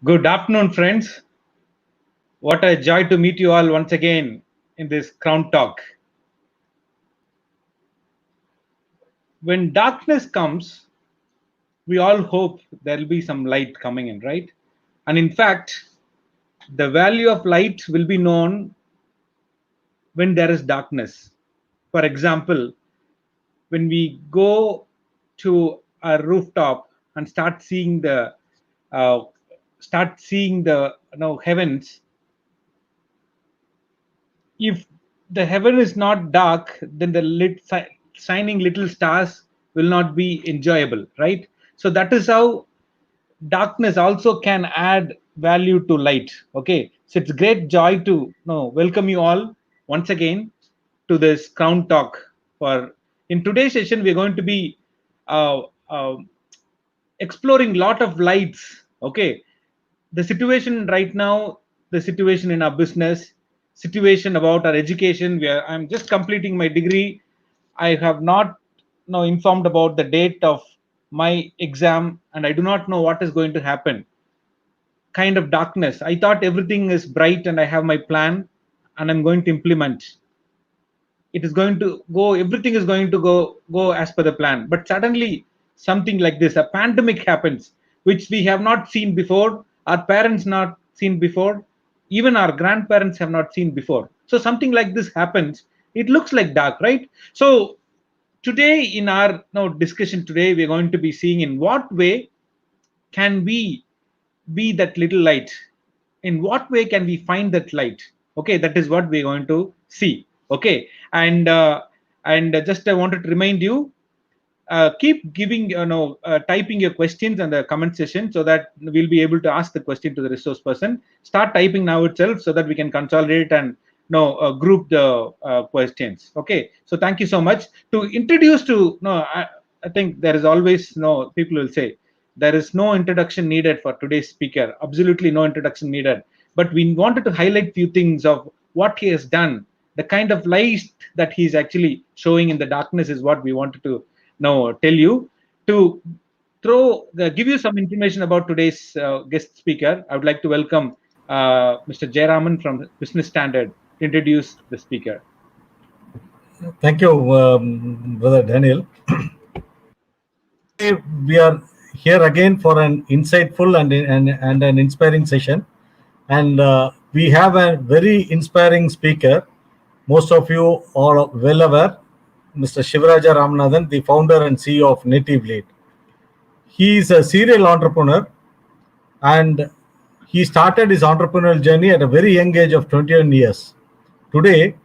Good afternoon, friends. What a joy to meet you all once again in this Crown Talk. When darkness comes, we all hope there will be some light coming in, right? And in fact, the value of light will be known when there is darkness. For example, when we go to a rooftop and uh, start seeing the heavens, if the heaven is not dark, then the shining little stars will not be enjoyable, right? So that is how darkness also can add value to light. Okay, so it's great joy to welcome you all once again to this Crown Talk. For in today's session, we're going to be uh, uh, exploring lot of lights. Okay, the situation right now, the situation in our business, situation about our education, where I'm just completing my degree. I have not informed about the date of my exam, and I do not know what is going to happen. Kind of darkness. I thought everything is bright and I have my plan and I'm going to implement. It is going to go, everything is going to go as per the plan, but suddenly something like this, a pandemic happens, which we have not seen before, our parents not seen before, even our grandparents have not seen before. So something like this happens, it looks like dark, right? So today in our discussion today, we're going to be seeing in what way can we be that little light, in what way can we find that light. Okay, that is what we're going to see. Okay, and just I wanted to remind you, keep giving typing your questions in the comment section, so that we'll be able to ask the question to the resource person. Start typing now itself, so that we can consolidate and group the questions. Okay, so thank you so much. To introduce to no I think there is always people will say there is no introduction needed for today's speaker, absolutely no introduction needed, but we wanted to highlight few things of what he has done, the kind of light that he's actually showing in the darkness is what we wanted to now tell you. To give you some information about today's guest speaker, I would like to welcome Mr. Jayaraman from Business Standard to introduce the speaker. Thank you, Brother Daniel. Today we are here again for an insightful and an inspiring session. And we have a very inspiring speaker. Most of you are well aware, Mr. Shivaraja Ramanathan, the founder and CEO of NativeLead. He is a serial entrepreneur, and he started his entrepreneurial journey at a very young age of 21 years. Today,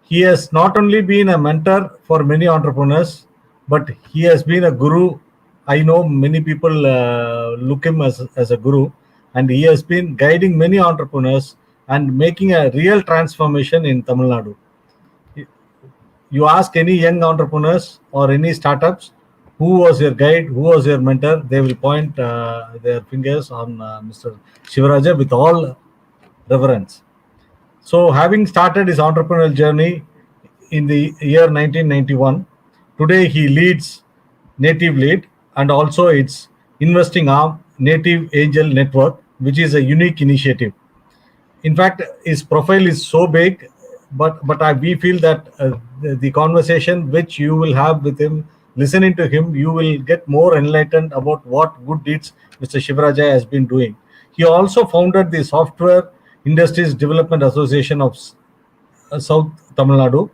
he has not only been a mentor for many entrepreneurs, but he has been a guru. I know many people look him as a guru, and he has been guiding many entrepreneurs and making a real transformation in Tamil Nadu. You ask any young entrepreneurs or any startups, who was your guide, who was your mentor, they will point their fingers on Mr. Shivaraja with all reverence. So, having started his entrepreneurial journey in the year 1991, today he leads NativeLead and also its investing arm, Native Angel Network, which is a unique initiative. In fact, his profile is so big, but we feel that the conversation which you will have with him, listening to him, you will get more enlightened about what good deeds Mr. Shivaraja has been doing. He also founded the Software Industries Development Association of South Tamil Nadu,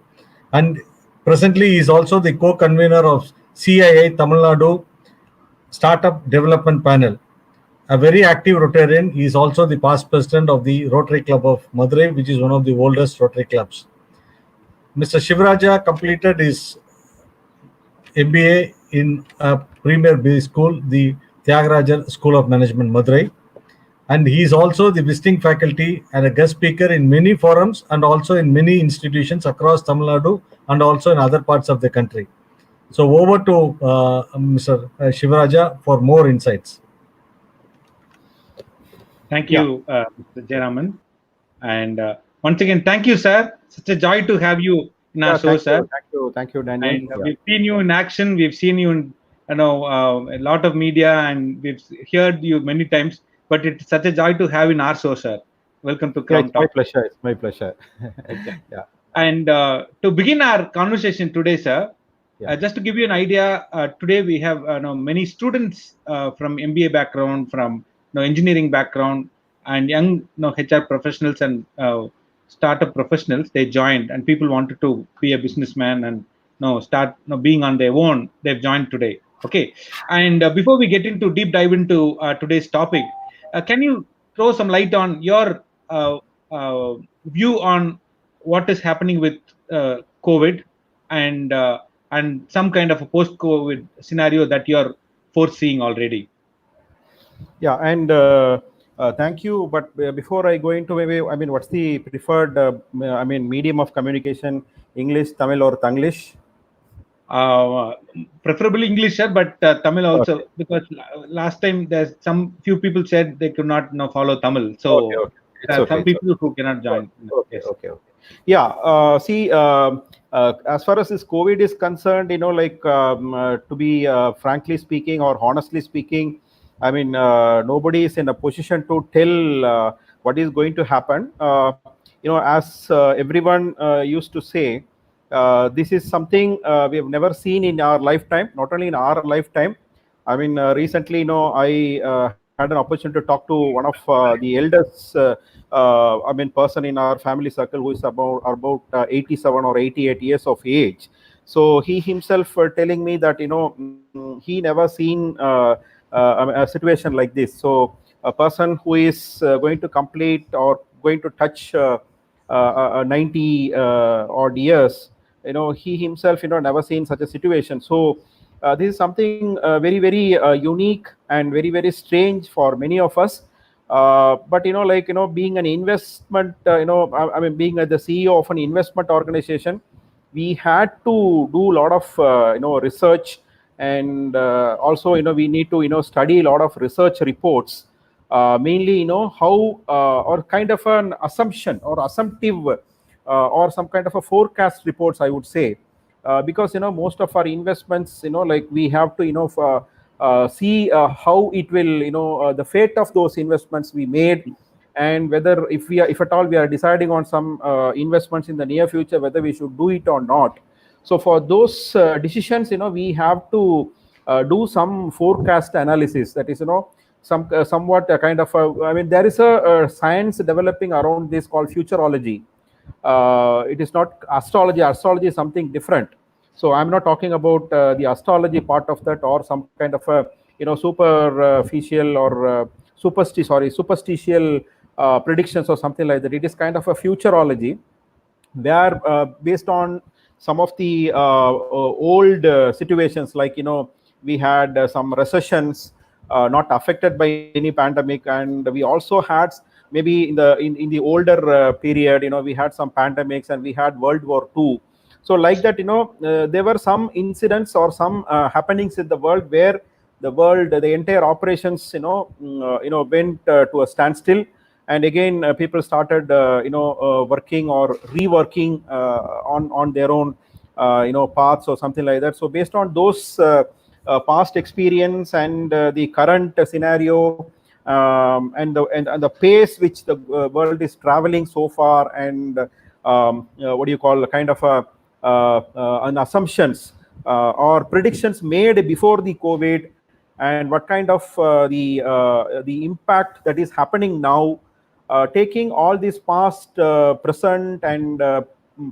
and presently he is also the co-convener of CII Tamil Nadu Startup Development Panel. A very active Rotarian, he is also the past president of the Rotary Club of Madurai, which is one of the oldest Rotary clubs. Mr. Shivaraja completed his MBA in a premier B school, the Tyagaraja School of Management, Madurai, and he is also the visiting faculty and a guest speaker in many forums and also in many institutions across Tamil Nadu and also in other parts of the country. So over to Mr. Shivaraja for more insights. Thank you, Mr. Jayaraman. And once again, thank you, sir. Such a joy to have you in our show, sir. Thank you, Daniel. And we've seen you in action. We've seen you in a lot of media, and we've heard you many times. but it's such a joy to have in our show, sir. Welcome to Yeah, Crown it's my Talk. pleasure. It's my pleasure. Exactly. Yeah, And to begin our conversation today, sir, yeah. just to give you an idea, today we have many students from MBA background, from engineering background, and young HR professionals and startup professionals. They joined, and people wanted to be a businessman and start being on their own. They've joined today. Okay, and before we get into deep dive into today's topic, can you throw some light on your view on what is happening with COVID and some kind of a post-COVID scenario that you're foreseeing already? Yeah, and thank you. But before I go into, maybe, I mean, what's the preferred, I mean, medium of communication? English, Tamil, or Tanglish? Uh, Preferably English, sir, but Tamil Okay. also, because last time there's some few people said they could not follow Tamil, Okay. so Okay. It's there are okay. some It's okay. people who cannot join. Okay. Yes. Okay. Okay. Yeah. See, as far as this COVID is concerned, like, to be frankly speaking or honestly speaking, I mean, nobody is in a position to tell what is going to happen. As everyone used to say, this is something we have never seen in our lifetime. Not only in our lifetime. I mean, recently, I had an opportunity to talk to one of the eldest, I mean, person in our family circle who is about 87 or 88 years of age. So he himself telling me that he never seen I mean, a situation like this. So a person who is going to complete or going to touch 90 odd years, he himself never seen such a situation. So this is something very unique and very strange for many of us. But like being an investment, I mean, being the CEO of an investment organization, we had to do a lot of research, and also we need to study a lot of research reports, mainly how or kind of an assumption or assumptive or some kind of a forecast reports, I would say. Because most of our investments, like we have to see how it will, the fate of those investments we made, and whether if at all we are deciding on some investments in the near future, whether we should do it or not. So for those decisions, we have to do some forecast analysis. That is, somewhat a kind of I mean, there is a science developing around this called futurology. It is not astrology. Astrology is something different. So I'm not talking about the astrology part of that, or some kind of a superficial or superstitial predictions or something like that. It is kind of a futurology, where based on some of the old situations, like we had some recessions not affected by any pandemic, and we also had, maybe in the older period, we had some pandemics, and we had World War II. So like that, there were some incidents or some happenings in the world where the entire operations went to a standstill, and again people started working or reworking on their own paths or something like that. So based on those past experience and the current scenario, and the pace which the world is traveling so far, and what do you call, kind of an assumptions or predictions made before the COVID, and what kind of the impact that is happening now, taking all these past, present, and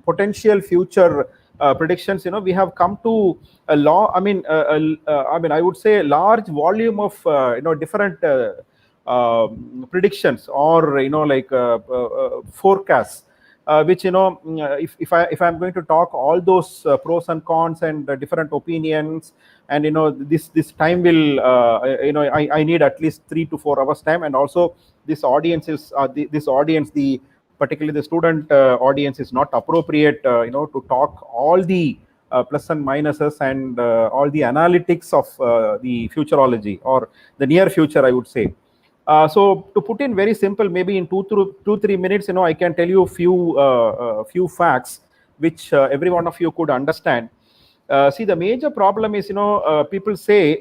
potential future predictions, we have come to a law. I mean, I mean, I would say a large volume of different predictions, or like forecasts, which if I'm going to talk all those pros and cons and different opinions, and this time will I need at least 3 to 4 hours time. And also this audience is this audience, the particularly the student audience, is not appropriate to talk all the plus and minuses and all the analytics of the futurology or the near future, I would say. So to put in very simple, maybe in 2 3 minutes, I can tell you a few facts which every one of you could understand. See, the major problem is, people say,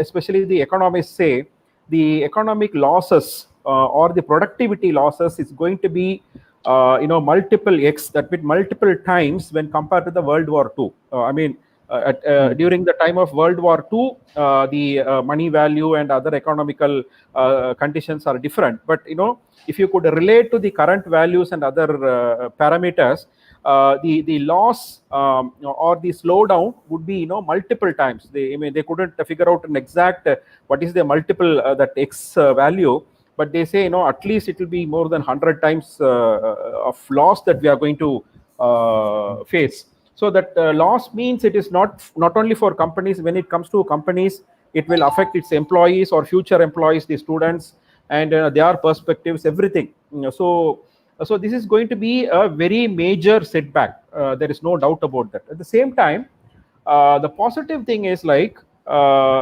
especially the economists say, the economic losses or the productivity losses is going to be multiple x, that means multiple times when compared to the World War II. During the time of World War II, the money value and other economical conditions are different. But if you could relate to the current values and other parameters, the loss or the slowdown would be multiple times. They couldn't figure out an exact what is the multiple that x value, but they say at least it will be more than 100 times of loss that we are going to face. So that loss means it is not only for companies. When it comes to companies, it will affect its employees or future employees, the students, and their perspectives, everything. So this is going to be a very major setback. There is no doubt about that. At the same time, the positive thing is like,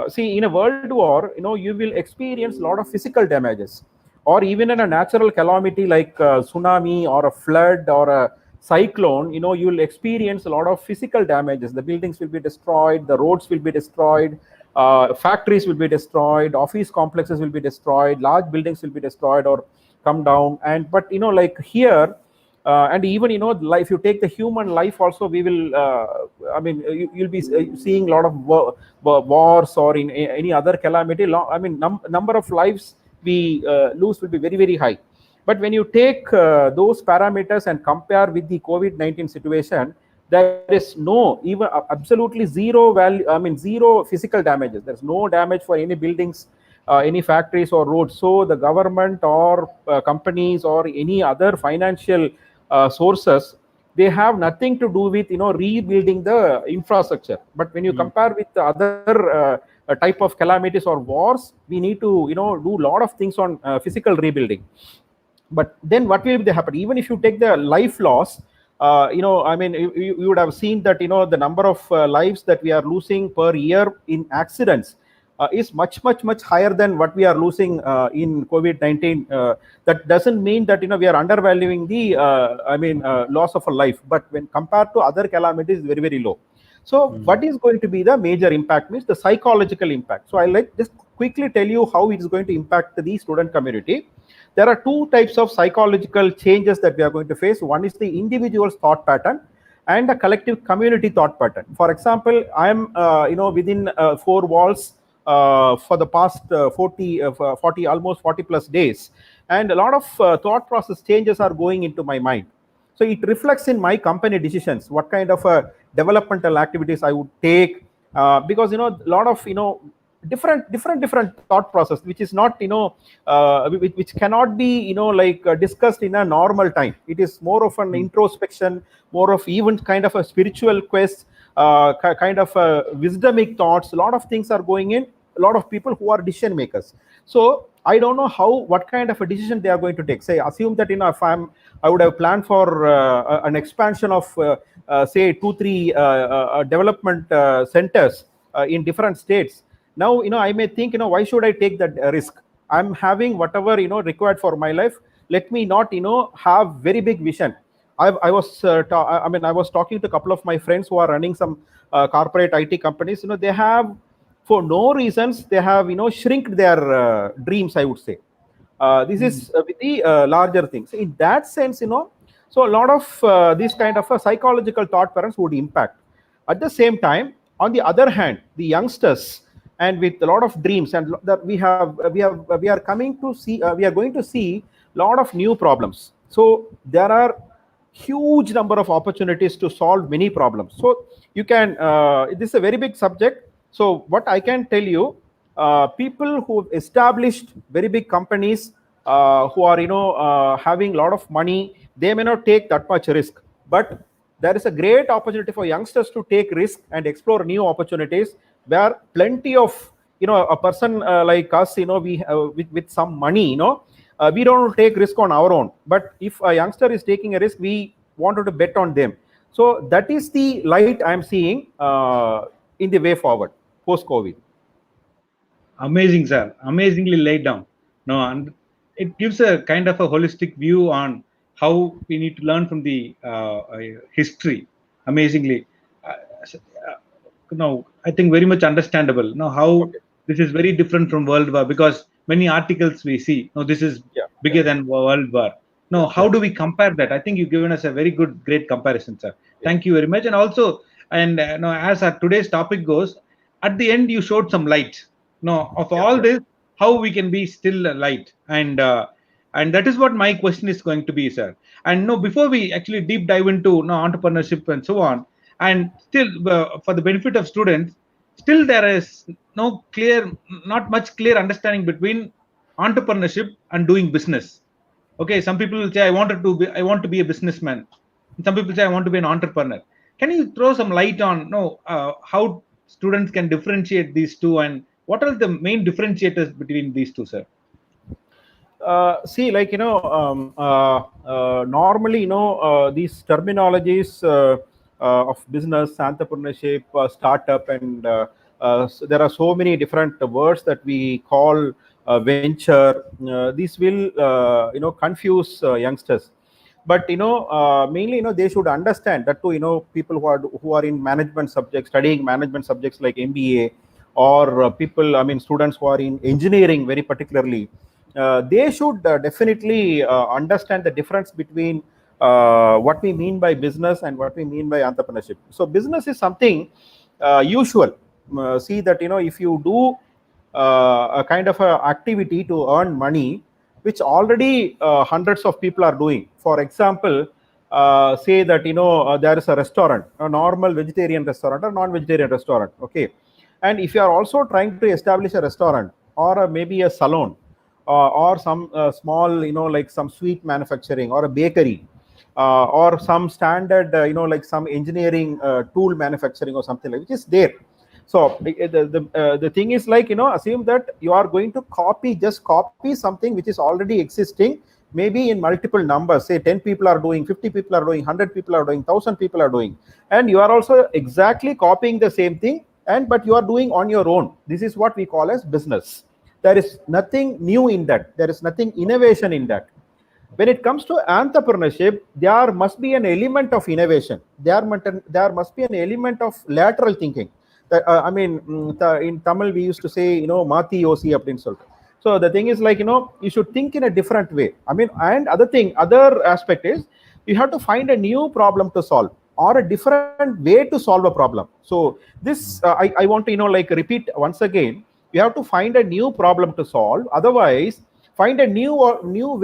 see, in a world war, you will experience a lot of physical damages, or even in a natural calamity like tsunami or a flood or a cyclone, you'll experience a lot of physical damages. The buildings will be destroyed, the roads will be destroyed, factories will be destroyed, office complexes will be destroyed, large buildings will be destroyed or come down. And but like here, and even life, you take the human life also, we will you'll be seeing a lot of wars or in any other calamity. Number of lives we lose will be very, very high. But when you take those parameters and compare with the COVID-19 situation, there is no, even absolutely zero value, zero physical damages. There's no damage for any buildings, any factories or roads. So the government or companies or any other financial sources, they have nothing to do with rebuilding the infrastructure. But when you compare with the other type of calamities or wars, we need to do a lot of things on physical rebuilding. But then what will happen? Even if you take the life loss, you would have seen that the number of lives that we are losing per year in accidents is much higher than what we are losing in COVID-19. That doesn't mean that we are undervaluing the loss of a life, but when compared to other calamities, very, very low. So what is going to be the major impact means the psychological impact. So I like just quickly tell you how it is going to impact the student community. There are two types of psychological changes that we are going to face. One is the individual's thought pattern and a collective community thought pattern. For example, I am within four walls for the past 40 almost 40 plus days, and a lot of thought process changes are going into my mind. So it reflects in my company decisions, what kind of developmental activities I would take, because a lot of different thought process, which is not which cannot be discussed in a normal time. It is more of an introspection, more of even kind of a spiritual quest, kind of wisdomic thoughts. A lot of things are going in, a lot of people who are decision makers. So I don't know what kind of a decision they are going to take. Say, assume that if I would have planned for an expansion of say 2-3 development centers in different states. Now I may think, why should I take that risk? I'm having whatever required for my life. Let me not have very big vision. I was I was talking to a couple of my friends who are running some corporate IT companies. They have, for no reasons, they have shrink their dreams, I would say. This is with the larger things. In that sense, so a lot of this kind of a psychological thought patterns would impact. At the same time, on the other hand, the youngsters and with a lot of dreams, and that we are coming to see, we are going to see a lot of new problems. So there are huge number of opportunities to solve many problems. So you can this is a very big subject. So what I can tell you, people who established very big companies, who are having a lot of money, they may not take that much risk, but there is a great opportunity for youngsters to take risk and explore new opportunities, where plenty of a person like us, we with some money, we don't take risk on our own. But if a youngster is taking a risk, we wanted to bet on them. So that is the light I'm seeing in the way forward post COVID. Amazing, sir. Amazingly laid down. No, and it gives a kind of a holistic view on how we need to learn from the history. Amazingly, uh, no, I think very much understandable. Now, how Okay. this is very different from World War, because many articles we see, no, this is Yeah, yeah, bigger than world war. No, how yeah, do we compare that? I think you've given us a very good, great comparison, sir. yeah, Thank you very much. And also, and no, as our today's topic goes, at the end you showed some light. No, of yeah, all yeah. this, how we can be still light, and that is what my question is going to be, sir. And no, before we actually deep dive into no entrepreneurship and so on, and still for the benefit of students, still there is no clear, not much clear understanding between entrepreneurship and doing business. Okay, some people will say I want to be a businessman. Some people say I want to be an entrepreneur. Can you throw some light on no how students can differentiate these two, and what are the main differentiators between these two, sir? See, like normally, these terminologies of business, entrepreneurship, startup, and so there are so many different words that we call venture. These will, confuse youngsters. But mainly, they should understand that too. People who are in management subjects, studying management subjects like MBA, or people, I mean, students who are in engineering, very particularly, they should definitely understand the difference between what we mean by business and what we mean by entrepreneurship. So business is something usual. See that, if you do a kind of a activity to earn money, which already hundreds of people are doing. For example, say that, there is a restaurant, a normal vegetarian restaurant or non-vegetarian restaurant. Okay, and if you are also trying to establish a restaurant, or maybe a salon, or some small, like some sweet manufacturing or a bakery, or some standard, like some engineering tool manufacturing or something like, which is there. So the thing is, like, assume that you are going to just copy something which is already existing, maybe in multiple numbers. Say 10 people are doing, 50 people are doing, 100 people are doing, 1,000 people are doing, and you are also exactly copying the same thing, and but you are doing on your own. This is what we call as business. There is nothing new in that. There is nothing innovation in that. When it comes to entrepreneurship, there must be an element of innovation. There must be an element of lateral thinking. I mean, in Tamil we used to say, Mati Yosi அப்படினு சொல்லிட்டு. So the thing is, like, you should think in a different way. I mean, and other aspect is, you have to find a new problem to solve, or a different way to solve a problem. So this, I want to, like, repeat once again. You have to find a new problem to solve. Otherwise, find a new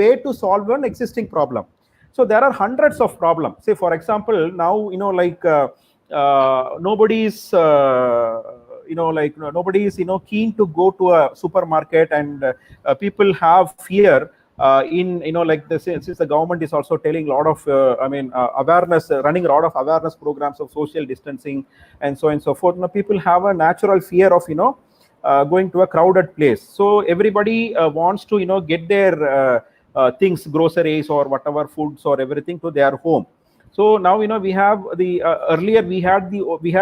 way to solve an existing problem. So there are hundreds of problems. Say, for example, now, like, nobody is like, nobody is, keen to go to a supermarket, and people have fear in, like, since the government is also telling a lot of awareness, running a lot of awareness programs of social distancing and so on and so forth. People have a natural fear of, going to a crowded place. So everybody wants to, get their things, groceries or whatever, foods or everything, to their home. So now, we have the earlier we had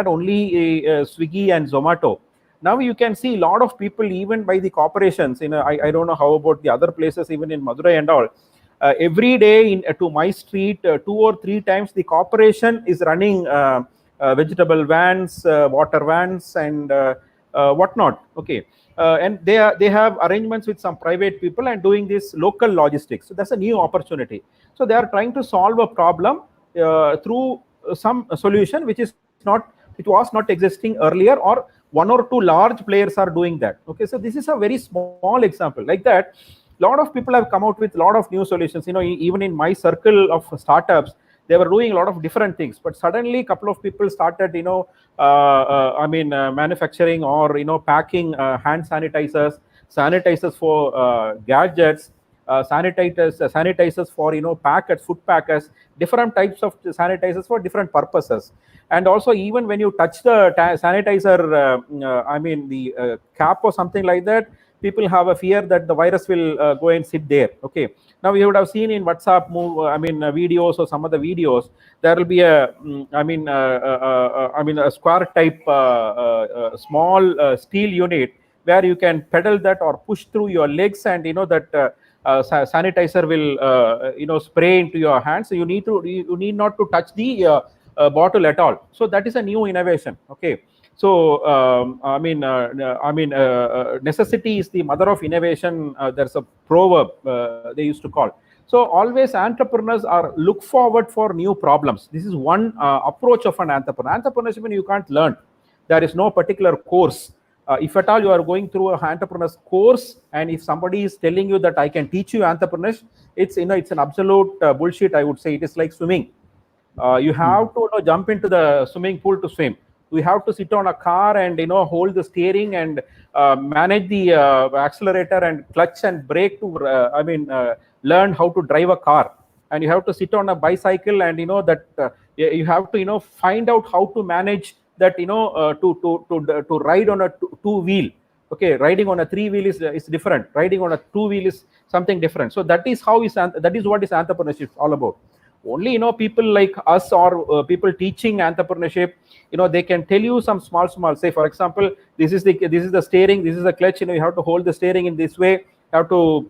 only Swiggy and Zomato. Now you can see a lot of people, even by the corporations. I don't know how about the other places, even in Madurai and all. Every day to my street, 2 or 3 times the corporation is running vegetable vans, water vans, and whatnot. Okay, and they have arrangements with some private people and doing this local logistics. So that's a new opportunity. So they are trying to solve a problem through some solution which was not existing earlier, or 1 or 2 large players are doing that. Okay, so this is a very small example. Like that, a lot of people have come out with a lot of new solutions. Even in my circle of startups, they were doing a lot of different things, but suddenly a couple of people started, manufacturing, or packing hand sanitizers for gadgets, sanitizers for, packers, food packers, different types of sanitizers for different purposes. And also, even when you touch the sanitizer, the cap or something like that, people have a fear that the virus will go and sit there. Okay, now you would have seen in WhatsApp videos or some other videos, there will be a a square type small steel unit, where you can pedal that or push through your legs, and that sanitizer will spray into your hands. So you need not to touch the bottle at all. So that is a new innovation. Okay, So necessity is the mother of innovation. There's a proverb they used to call. So always entrepreneurs are look forward for new problems. This is one approach of an entrepreneur. Entrepreneurship, you can't learn. There is no particular course. If at all you are going through an entrepreneur's course, and if somebody is telling you that I can teach you entrepreneurship, it's it's an absolute bullshit. I would say it is like swimming. You have to jump into the swimming pool to swim. We have to sit on a car and hold the steering and manage the accelerator and clutch and brake to learn how to drive a car. And you have to sit on a bicycle and that you have to find out how to manage that to ride on a two wheel. Okay, riding on a three wheel is different. Riding on a two wheel is something different. So that is what is entrepreneurship all about. Only people like us or people teaching entrepreneurship, they can tell you some small, say for example, this is the steering, this is the clutch, you have to hold the steering in this way, you have to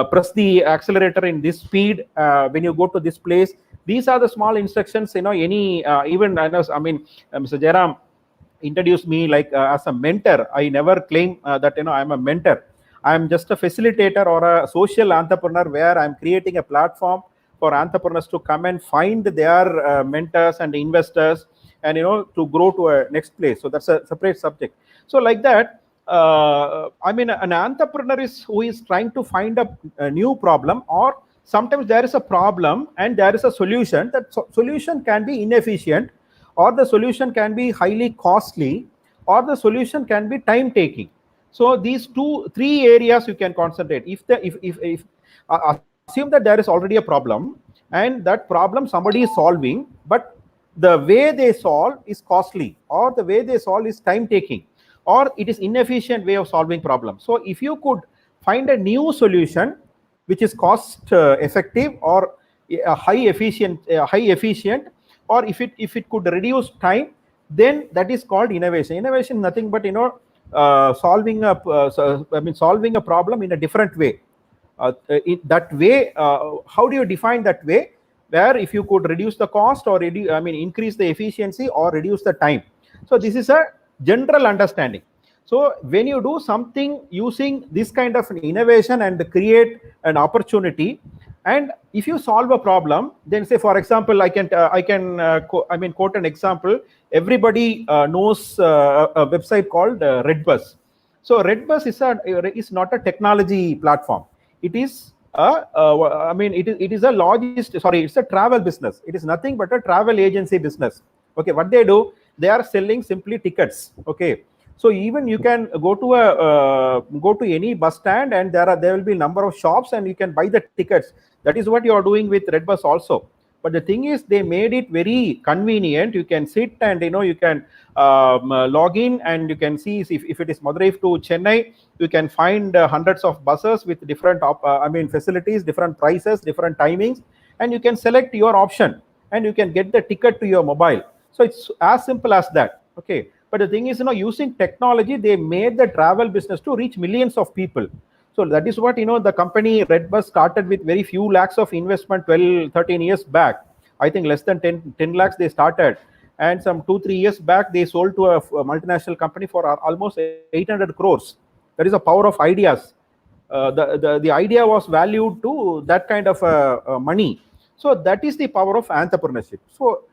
press the accelerator in this speed when you go to this place. These are the small instructions. Any even Mr. Jairam introduced me like as a mentor. I never claim that I'm a mentor. I'm just a facilitator or a social entrepreneur where I'm creating a platform for entrepreneurs to come and find their mentors and investors, and to grow to a next place. So that's a separate subject. So like that, an entrepreneur is who is trying to find a new problem, or sometimes there is a problem and there is a solution. That solution can be inefficient, or the solution can be highly costly, or the solution can be time taking. So these three areas you can concentrate. If assume that there is already a problem, and that problem somebody is solving, but the way they solve is costly, or the way they solve is time taking, or it is inefficient way of solving problem. So if you could find a new solution which is cost effective, or high efficient, or if it could reduce time, then that is called innovation. Innovation is nothing but solving a problem in a different way. In that way, how do you define that way? Where if you could reduce the cost, or increase the efficiency, or reduce the time. So this is a general understanding. So when you do something using this kind of innovation and create an opportunity, and if you solve a problem, then say for example, I can quote an example. Everybody knows a website called Redbus. So Redbus is not a technology platform. It is it is it's a travel business. It is nothing but a travel agency business. Okay, what they do, they are selling simply tickets. Okay, so even you can go to any bus stand, and there will be number of shops, and you can buy the tickets. That is what you are doing with Redbus also. But the thing is, they made it very convenient. You can sit and you can log in, and you can see if it is Madurai to Chennai, you can find hundreds of buses with different facilities, different prices, different timings, and you can select your option, and you can get the ticket to your mobile. So it's as simple as that. Okay, but the thing is, using technology, they made the travel business to reach millions of people. So that is what, the company Redbus started with very few lakhs of investment 12-13 years back. I think less than 10 lakhs they started. And some 2-3 years back, they sold to a multinational company for almost 800 crores. That is the power of ideas. The idea was valued to that kind of money. So that is the power of entrepreneurship. So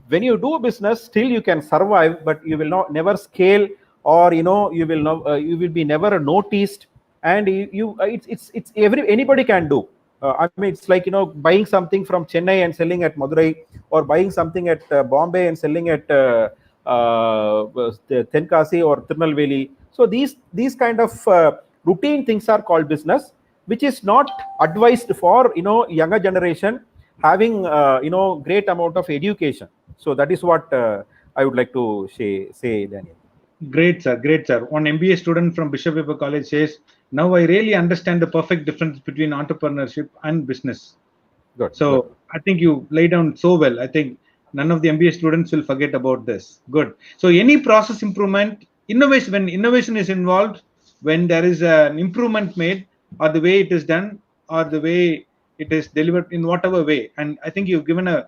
when you do business, still you can survive, but you will never scale, or you will be never noticed. And anybody can do. It's like buying something from Chennai and selling at Madurai, or buying something at Bombay and selling at Tenkasi or Tirunelveli. So these kind of routine things are called business, which is not advised for younger generation having great amount of education. So that is what I would like to say, Daniel. Great, sir. Great, sir. One MBA student from Bishop Weber College says, "Now I really understand the perfect difference between entrepreneurship and business." Good. So good. I think you lay down so well. I think none of the MBA students will forget about this. Good. So any process improvement, innovation, when innovation is involved, when there is an improvement made, or the way it is done, or the way it is delivered in whatever way. And I think you've given a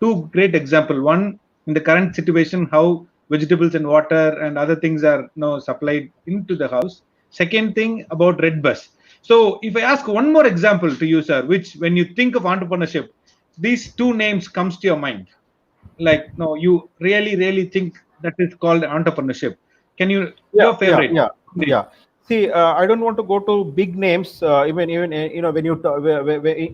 two great example. One, in the current situation, how vegetables and water and other things are supplied into the house. Second thing about red bus. So if I ask one more example to you, sir, which when you think of entrepreneurship, these two names comes to your mind, like no, you really think that is called entrepreneurship. Can you, Yeah, your yeah, favorite yeah, name? yeah. See, I don't want to go to big names. Even when you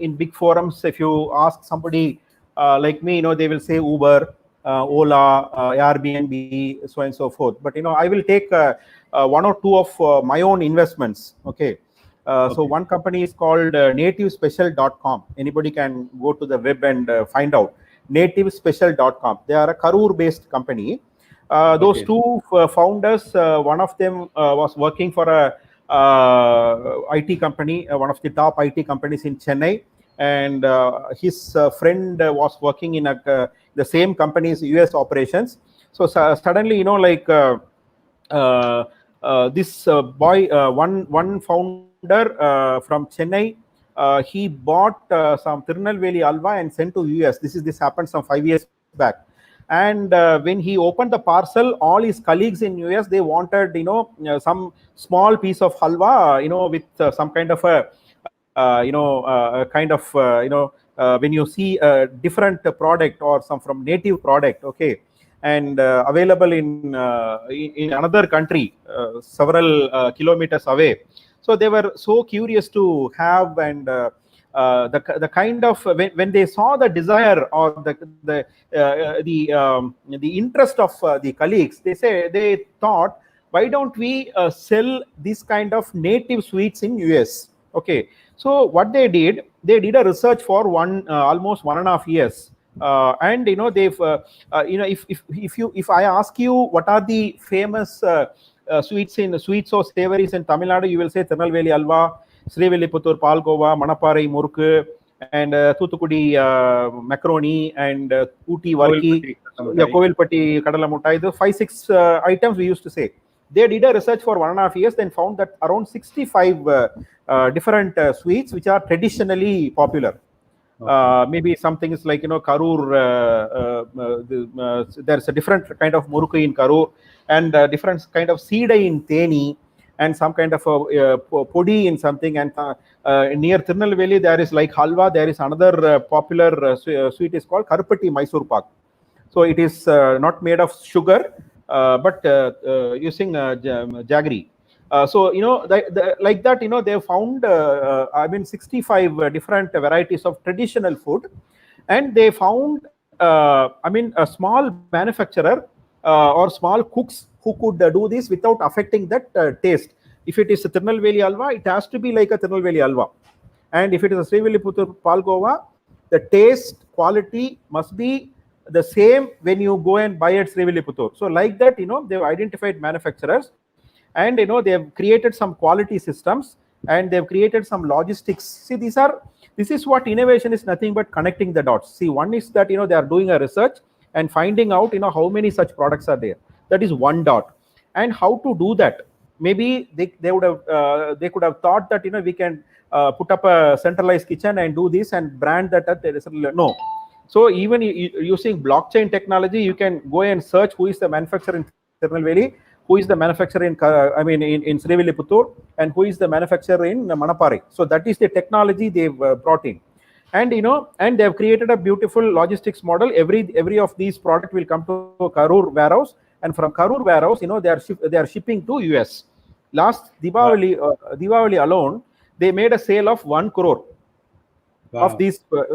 in big forums, if you ask somebody like me, they will say Uber, Ola, Airbnb, so and so forth. But I will take one or two of my own investments. Okay. So Okay. one company is called NativeSpecial.com. Anybody can go to the web and find out. NativeSpecial.com. They are a Karur-based company. Those Okay. two founders, one of them was working for a IT company, one of the top IT companies in Chennai, and his friend was working in the same company's US operations. So suddenly, uh, this boy, one founder from Chennai, he bought some Tirunelveli Alva and sent to US. This happened some 5 years back. And when he opened the parcel, all his colleagues in US, they wanted some small piece of halwa, with some kind of a when you see a different product or some from native product, okay, and available in another country, several kilometers away. So they were so curious to have, and the kind of when they saw the desire or the interest of the colleagues, they thought, why don't we sell this kind of native sweets in US? Okay, so what they did a research for almost 1.5 years, and they've if I ask you what are the famous sweets or savories in Tamil Nadu, you will say Tirunelveli Alva, Srivilliputturu Palgova, Manaparai Murukku, and Thuthukudi macaroni, and Ooty Varki, Kovilpatti yeah, Kalamuttai. Kovilpatti Kadala Muttai. The 5-6 items we used to say. They did a research for 1.5 years, then found that around 65 different sweets which are traditionally popular. Okay. Maybe something is like Karur. There's a different kind of murukku in Karur, and different kind of seedai in Theni, and some kind of podi in something. And near Tirunelveli there is like halwa. There is another popular sweet is called Karupatti Mysore Pak. So it is not made of sugar, but using jaggery. So like that, they found 65 different varieties of traditional food, and they found a small manufacturer or small cooks who could do this without affecting that taste. If it is a Tirunelveli Alva, it has to be like a Tirunelveli Alva, and if it is a Srivilliputturu Palgova, the taste quality must be the same when you go and buy at Srivilliputturu. So like that, they've identified manufacturers, and they have created some quality systems, and they've created some logistics. See, this is what innovation is, nothing but connecting the dots. See, one is that they are doing a research and finding out how many such products are there. That is one dot. And how to do that? Maybe they would have they could have thought that we can put up a centralized kitchen and do this and brand that no. So even using blockchain technology, you can go and search who is the manufacturer in Tirunelveli, who is the manufacturer in Srivilliputturu, and who is the manufacturer in Manaparai. So that is the technology they've brought in, and and they have created a beautiful logistics model. Every of these product will come to Karur warehouse, and from Karur warehouse, they are shipping to US. Last Wow. Diwali alone, they made a sale of 1 crore of Wow.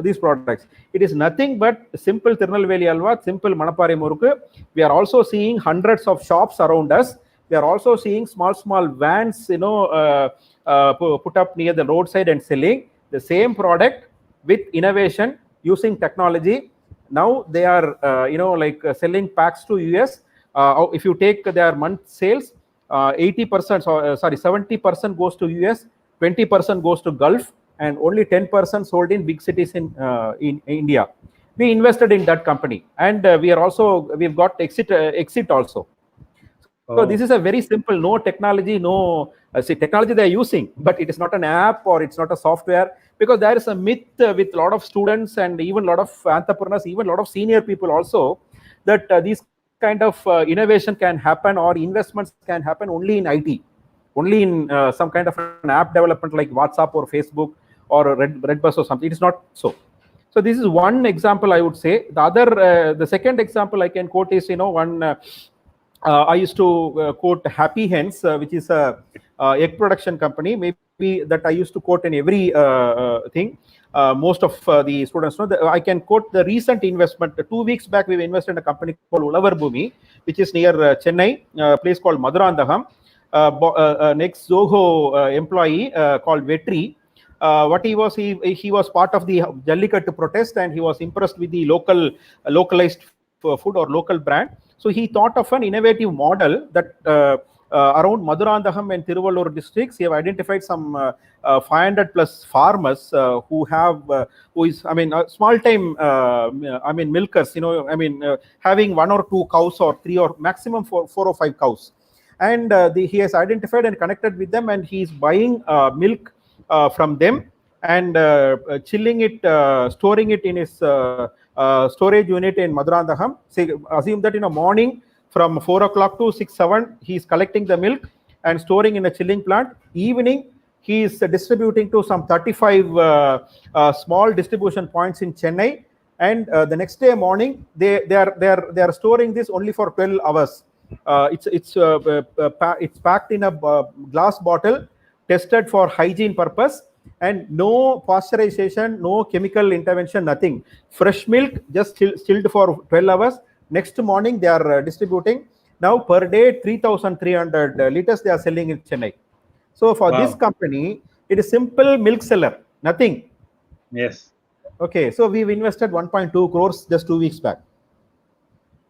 these products. It is nothing but simple Tirunelveli Alva, simple Manaparai Murukku. We are also seeing hundreds of shops around us. We are also seeing small vans, put up near the roadside and selling the same product with innovation using technology. Now they are, selling packs to US. If you take their month sales, 80%, 70% goes to US, 20% goes to Gulf, and only 10% sold in big cities in India. We invested in that company, and we've got exit also. So this is a Oh. very simple, no technology, no technology they're using, but it is not an app or it's not a software, because there is a myth with a lot of students and even a lot of entrepreneurs, even a lot of senior people also, that these kind of innovation can happen or investments can happen only in IT, only in some kind of an app development like WhatsApp or Facebook or Redbus or something. It is not so. So this is one example I would say. The second example I can quote is, one I used to quote Happy Hens, which is a egg production company. Maybe that I used to quote in every thing. Most of the students know that. I can quote the recent investment. 2 weeks back, we invested in a company called Ulavar Bhumi, which is near Chennai, a place called Madurandaham. An ex-Zoho employee called Vetri. What he was part of the Jallikattu protest, and he was impressed with the localized food or local brand. So he thought of an innovative model that around Madurandaham and Tiruvallur districts, he have identified some 500 plus farmers who is, I mean, small time, milkers, having 1 or 2 cows or 3 or maximum 4 or 5 cows. And he has identified and connected with them, and he is buying milk from them and chilling it, storing it in his storage unit in Madurandaham. Say, assume that in a morning from 4 o'clock to 6-7, he is collecting the milk and storing in a chilling plant. Evening, he is distributing to some 35 small distribution points in Chennai. And the next day morning, they are storing this only for 12 hours. It's packed in a glass bottle, tested for hygiene purpose, and no pasteurization, no chemical intervention, nothing. Fresh milk, just chilled for 12 hours. Next morning, they are distributing. Now per day, 3,300 liters they are selling in Chennai. So for this company, it is simple milk seller, nothing. Yes. Okay, so we've invested 1.2 crores just 2 weeks back.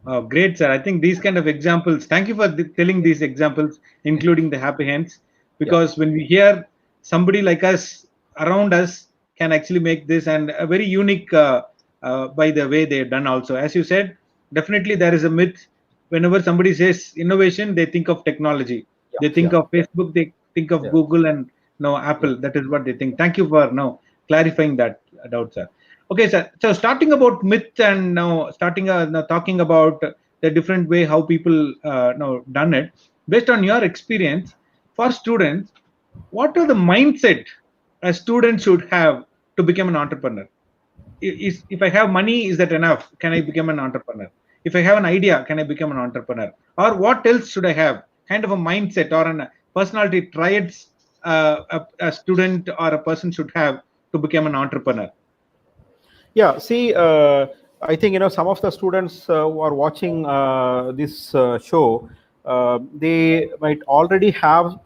Oh, great, sir. I think these kind of examples, thank you for telling these examples, including the Happy Hands, because when we hear somebody like us around us can actually make this, and a very unique by the way they've done also. As you said, definitely there is a myth. Whenever somebody says innovation, they think of technology. They think of Facebook, they think of Google and Apple. That is what they think. Thank you for now clarifying that doubt, sir. Okay, sir. So starting about myth and now talking about the different way how people now done it. Based on your experience, for students, what are the mindset a student should have to become an entrepreneur? If I have money, is that enough? Can I become an entrepreneur? If I have an idea, can I become an entrepreneur? Or what else should I have? Kind of a mindset or a personality traits a student or a person should have to become an entrepreneur. Yeah, see, I think some of the students who are watching this show, they might already have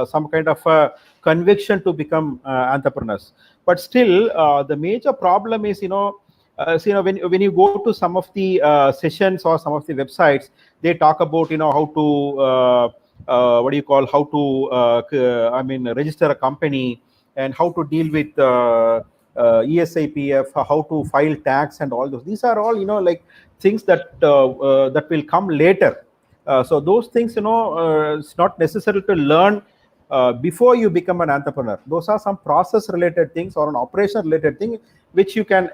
some kind of a conviction to become entrepreneurs. But still, the major problem is, when you go to some of the sessions or some of the websites, they talk about how to register a company and how to deal with ESIPF, how to file tax and all those. These are all like things that that will come later. So those things it's not necessary to learn before you become an entrepreneur. Those are some process related things or an operation related thing which you can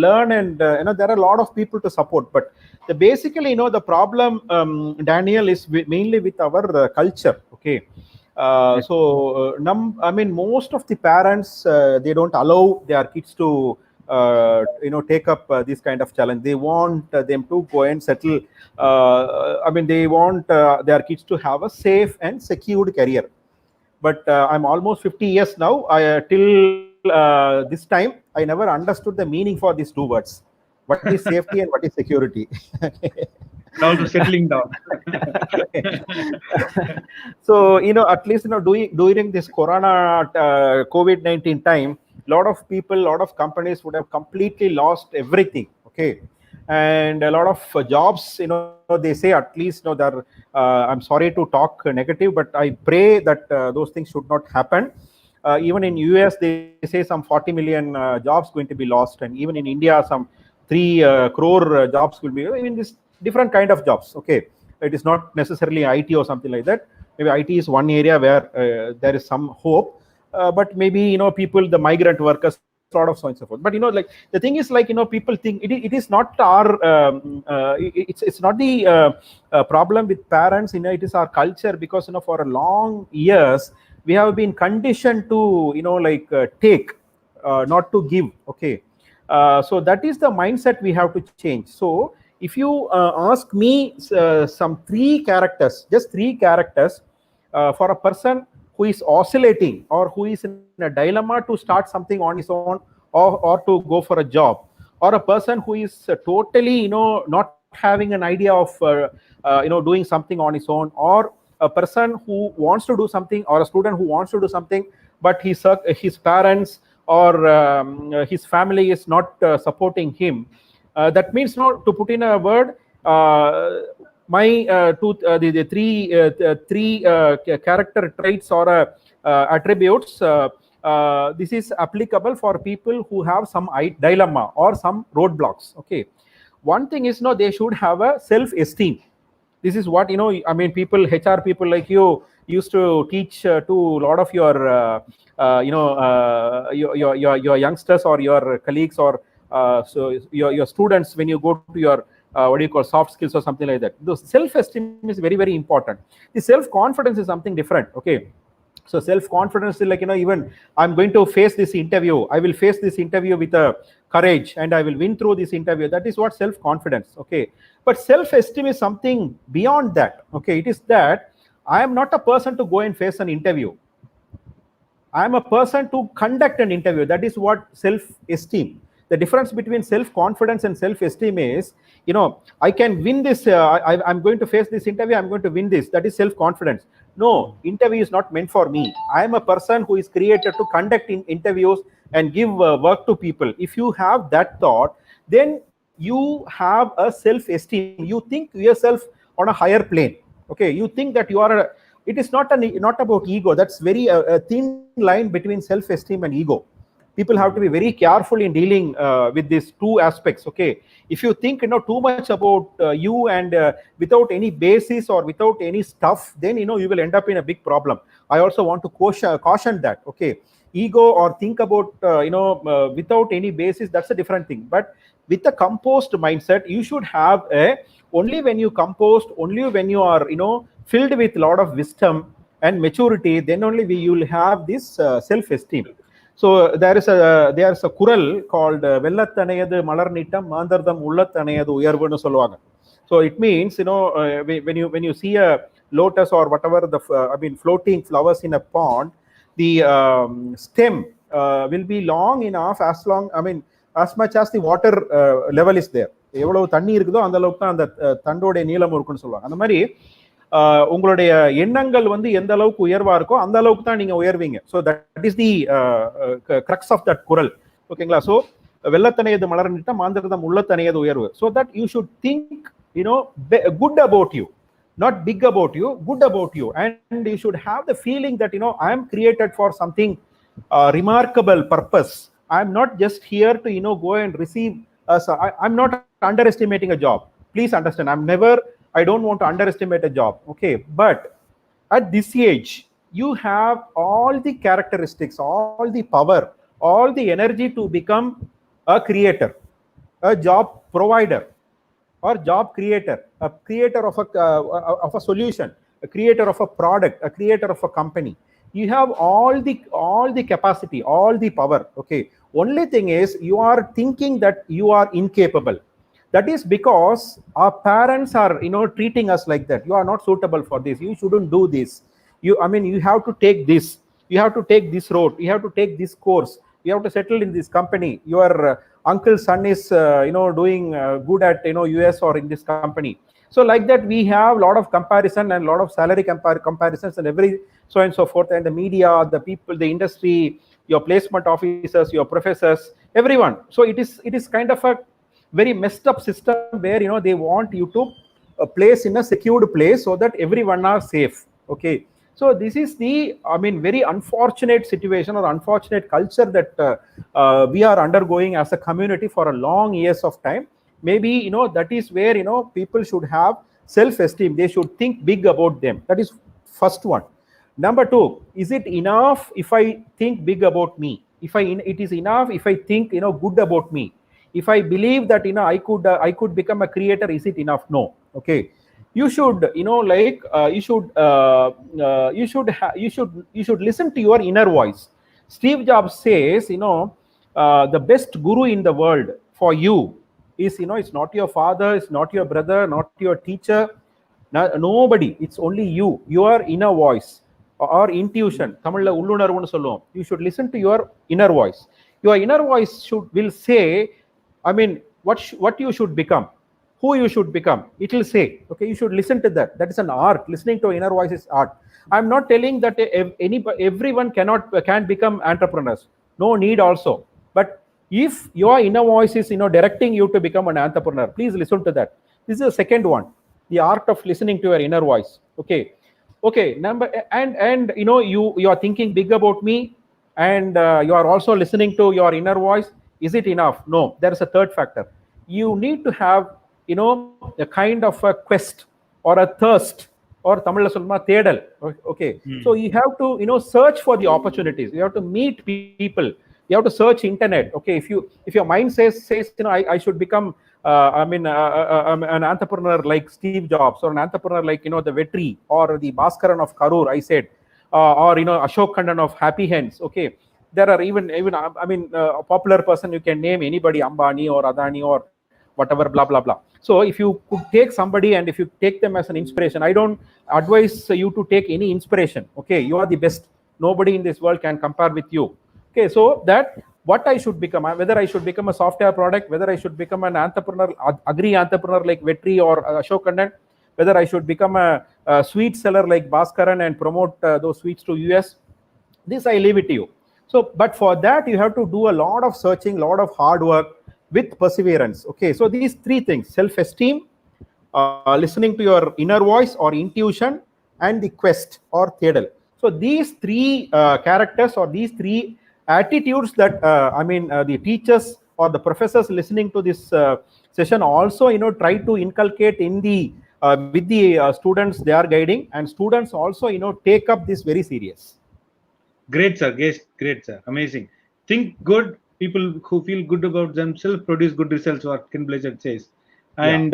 learn, and there are a lot of people to support. But basically the problem, Daniel, is mainly with our culture. Okay. Most of the parents, they don't allow their kids to take up this kind of challenge. They want them to go and settle. They want their kids to have a safe and secured career. But I'm almost 50 years now. Till this time, I never understood the meaning for these two words. What is safety and what is security? Also settling down. So at least during this Corona COVID-19 time, a lot of people, a lot of companies would have completely lost everything. Okay, and a lot of jobs, they say, at least they're I'm sorry to talk negative, but I pray that those things should not happen. Even in US, they say some 40 million jobs going to be lost, and even in India, some 3 crore jobs will be. This different kind of jobs. Okay, it is not necessarily IT or something like that. Maybe IT is one area where there is some hope, but maybe people, the migrant workers, sort of so and so forth. But like the thing is, like people think it is not our it's not the problem with parents. It is our culture, because for a long years we have been conditioned to like take, not to give. Okay. So that is the mindset we have to change. So if you ask me some just three characters for a person who is oscillating, or who is in a dilemma to start something on his own, or to go for a job, or a person who is totally not having an idea of doing something on his own, or a person who wants to do something, or a student who wants to do something, but his parents or his family is not supporting him. That means, to put in a word, my the three character traits or attributes, this is applicable for people who have some dilemma or some roadblocks. Okay. One thing is, they should have a self-esteem. This is what people, HR people like you used to teach to a lot of your your youngsters or your colleagues, or so your students, when you go to your what do you call, soft skills or something like that. The self-esteem is very, very important. The self-confidence is something different. Okay. So self-confidence is like, even I'm going to face this interview, I will face this interview with a courage, and I will win through this interview. That is what self-confidence. Okay. But self-esteem is something beyond that. Okay. It is that I am not a person to go and face an interview. I am a person to conduct an interview. That is what self-esteem. The difference between self-confidence and self-esteem is, I can win this. I'm going to face this interview. I'm going to win this. That is self-confidence. No, interview is not meant for me. I am a person who is created to conduct interviews and give work to people. If you have that thought, then you have a self-esteem. You think yourself on a higher plane. Okay, you think that you are it is not about ego. That's very a thin line between self-esteem and ego. People have to be very careful in dealing with these two aspects. Okay, if you think too much about you and without any basis or without any stuff, then you will end up in a big problem. I also want to caution that. Okay, ego or think about without any basis, that's a different thing. But with a composed mindset, you should have only when you compost, only when you are filled with a lot of wisdom and maturity, then only you will have this self-esteem. So there is a kural called Vellathanayadu Malarnittam Mandardam Ullathanayadu Uyarvunu solluvaanga. So it means when you see a lotus or whatever floating flowers in a pond, the stem will be long enough as much as the water level is there. எவ்வளவு தண்ணி இருக்குதோ அந்த அளவுக்கு தான் அந்த தண்டோட நீளம் இருக்குன்னு சொல்லுவாங்க. அந்த மாதிரி உங்களுடைய எண்ணங்கள் எந்த அளவுக்கு உயர்வா இருக்கோ அந்த அளவுக்கு தான் நீங்க உயர்வீங்க. So that is the crux of that குரல். ஓகேங்களா? ஸோ வெள்ளத்தனையது மலர்ந்துட்டா மாந்திரதம் உள்ளத்தனையது உயர்வு. So that you should think good about you, not big about you, good about you, and you should have the feeling that I am created for something remarkable purpose. I am not just here to go and receive I'm not underestimating a job. Please understand, I don't want to underestimate a job. Okay, but at this age you have all the characteristics, all the power, all the energy to become a creator, a job provider, or job creator, a creator of a solution, a creator of a product, a creator of a company. You have all the capacity, all the power. Okay, only thing is you are thinking that you are incapable. That is because our parents are treating us like that. You are not suitable for this, you shouldn't do this, you have to take this, you have to take this road, you have to take this course, you have to settle in this company. Your uncle's son is doing good at US or in this company. So like that we have a lot of comparison and a lot of salary comparisons and every so and so forth, and the media, the people, the industry, your placement officers, your professors, everyone. So it is kind of a very messed up system where they want you to place in a secured place so that everyone are safe. Okay, so this is the very unfortunate situation or unfortunate culture that we are undergoing as a community for a long years of time. Maybe that is where people should have self-esteem. They should think big about them. That is first one. Number two, is it enough if I think big about me? it is enough if I think good about me. If I believe that I could become a creator, is it enough? No. Okay, you should you should listen to your inner voice. Steve Jobs says, the best guru in the world for you is, it's not your father, it's not your brother, not your teacher, nobody. It's only you, your inner voice or intuition. Tamil la உள்ளுணர்வுன்னு சொல்லுவோம். You should listen to your inner voice. Your inner voice will say, I mean, what you should become, who you should become. It will say, okay, you should listen to that. That is an art. Listening to inner voice is art. I'm not telling that everyone can become entrepreneurs. No need also. But if your inner voice is directing you to become an entrepreneur, please listen to that. This is the second one, the art of listening to your inner voice. Okay, number, and you are thinking big about me, and you are also listening to your inner voice. Is it enough? No, there is a third factor. You need to have a kind of a quest or a thirst, or Tamil solma thedal. Okay, so you have to search for the opportunities. You have to meet people. You have to search internet. Okay, if your mind says I should become an entrepreneur like Steve Jobs, or an entrepreneur like the Vetri or the Bhaskaran of Karur, I said, or Ashok Khandan of Happy Hens. Okay, there are even a popular person, you can name anybody, Ambani or Adani or whatever, blah blah blah. So if you could take somebody and if you take them as an inspiration, I don't advise you to take any inspiration. Okay, you are the best. Nobody in this world can compare with you. Okay, so that what I should become, whether I should become a software product, whether I should become an entrepreneur, agri entrepreneur like Vetri or Ashok Khandan, whether I should become a sweet seller like Bhaskaran and promote those sweets to US, this I leave it to you. So, but for that you have to do a lot of searching, lot of hard work with perseverance. Okay, so these three things: self-esteem, listening to your inner voice or intuition, and the quest or thedal. So these three characters, or these three attitudes that the teachers or the professors listening to this session also try to inculcate in the with the students they are guiding, and students also take up this very serious. Great, sir. Great, sir. Amazing. Think good. People who feel good about themselves produce good results, what Ken Blizzard says. And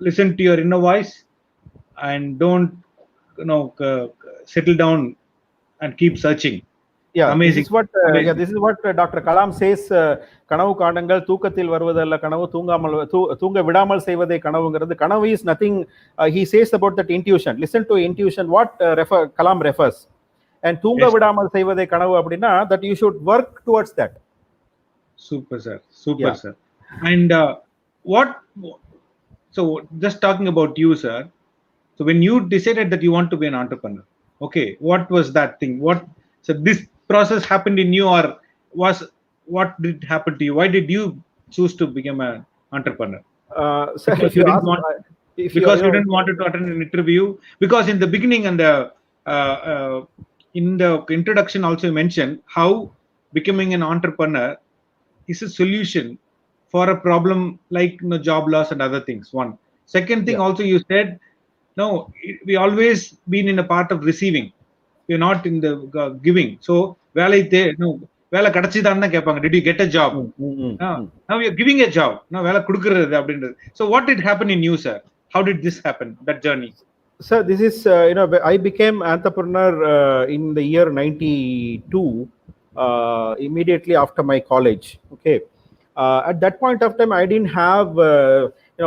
listen to your inner voice, and don't settle down and keep searching. Yeah, amazing. This is what Dr. Kalam says. கனவு காணுங்கள், தூக்கத்தில் வருவதல்ல கனவு, தூங்க விடாமல் செய்வதே கனவுங்கிறது. கனவு is nothing. He says about that intuition. Listen to intuition. What Kalam refers. And தூங்க விடாமல் செய்வதே கனவு அப்படின்னா, that you should work towards that. Super, sir. Super, sir. And so just talking about you, sir. So when you decided that you want to be an entrepreneur, okay, what was that thing? So this process happened in you, or what did happen to you? Why did you choose to become an entrepreneur? So because you didn't want to attend an interview. Because in the beginning and in the introduction also you mentioned how becoming an entrepreneur is a solution for a problem like job loss and other things. One. Second thing also you said, no, we always been in a part of receiving. We're not in the giving. So வேலை கிடைச்சிதான்னு தான் கேட்பாங்க. Did you get a job? Now you're giving a job. Now வேலை கொடுக்கிறது அப்படின்றது. So what did happen in you, sir? How did this happen, that journey? Sir, this is I became entrepreneur in the year 92, immediately after my college. Okay, at that point of time I didn't have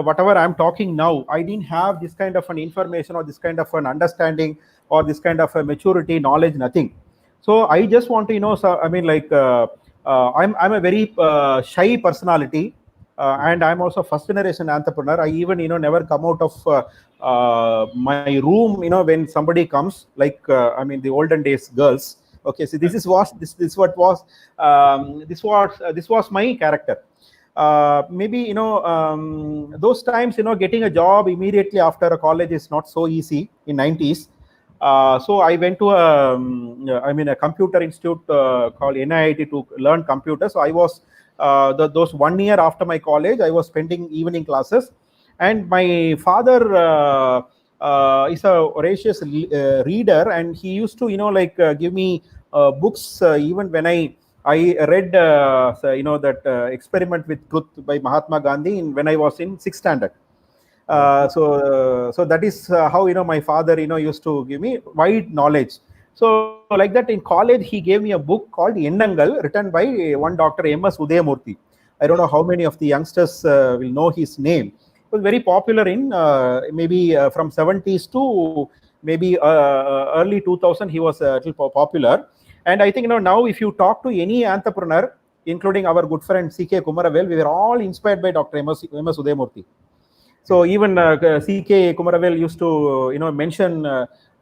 whatever I'm talking now. I didn't have this kind of an information or this kind of an understanding or this kind of a maturity, knowledge, nothing. So I just want to I'm a very shy personality, and I'm also first generation entrepreneur. I even never come out of my room when somebody comes, like the olden days girls. Okay, so this was my character. Maybe those times getting a job immediately after a college is not so easy in 90s. So I went to a computer institute called NIIT to learn computer. So I was those 1 year after my college, I was spending evening classes, and my father is a voracious reader, and he used to give me books even when I I read that Experiment with Truth by Mahatma Gandhi when I was in 6th standard. So that is how my father used to give me wide knowledge. So like that, in college he gave me a book called Ennangal, written by one Dr. M.S. Udayamurthy. I don't know how many of the youngsters will know his name. It was very popular in maybe from 70s to maybe early 2000. He was a little popular, and I think now if you talk to any entrepreneur, including our good friend C.K. Kumaravel, we were all inspired by Dr. M.S. Udayamurthy. So even C.K. Kumaravel used to mention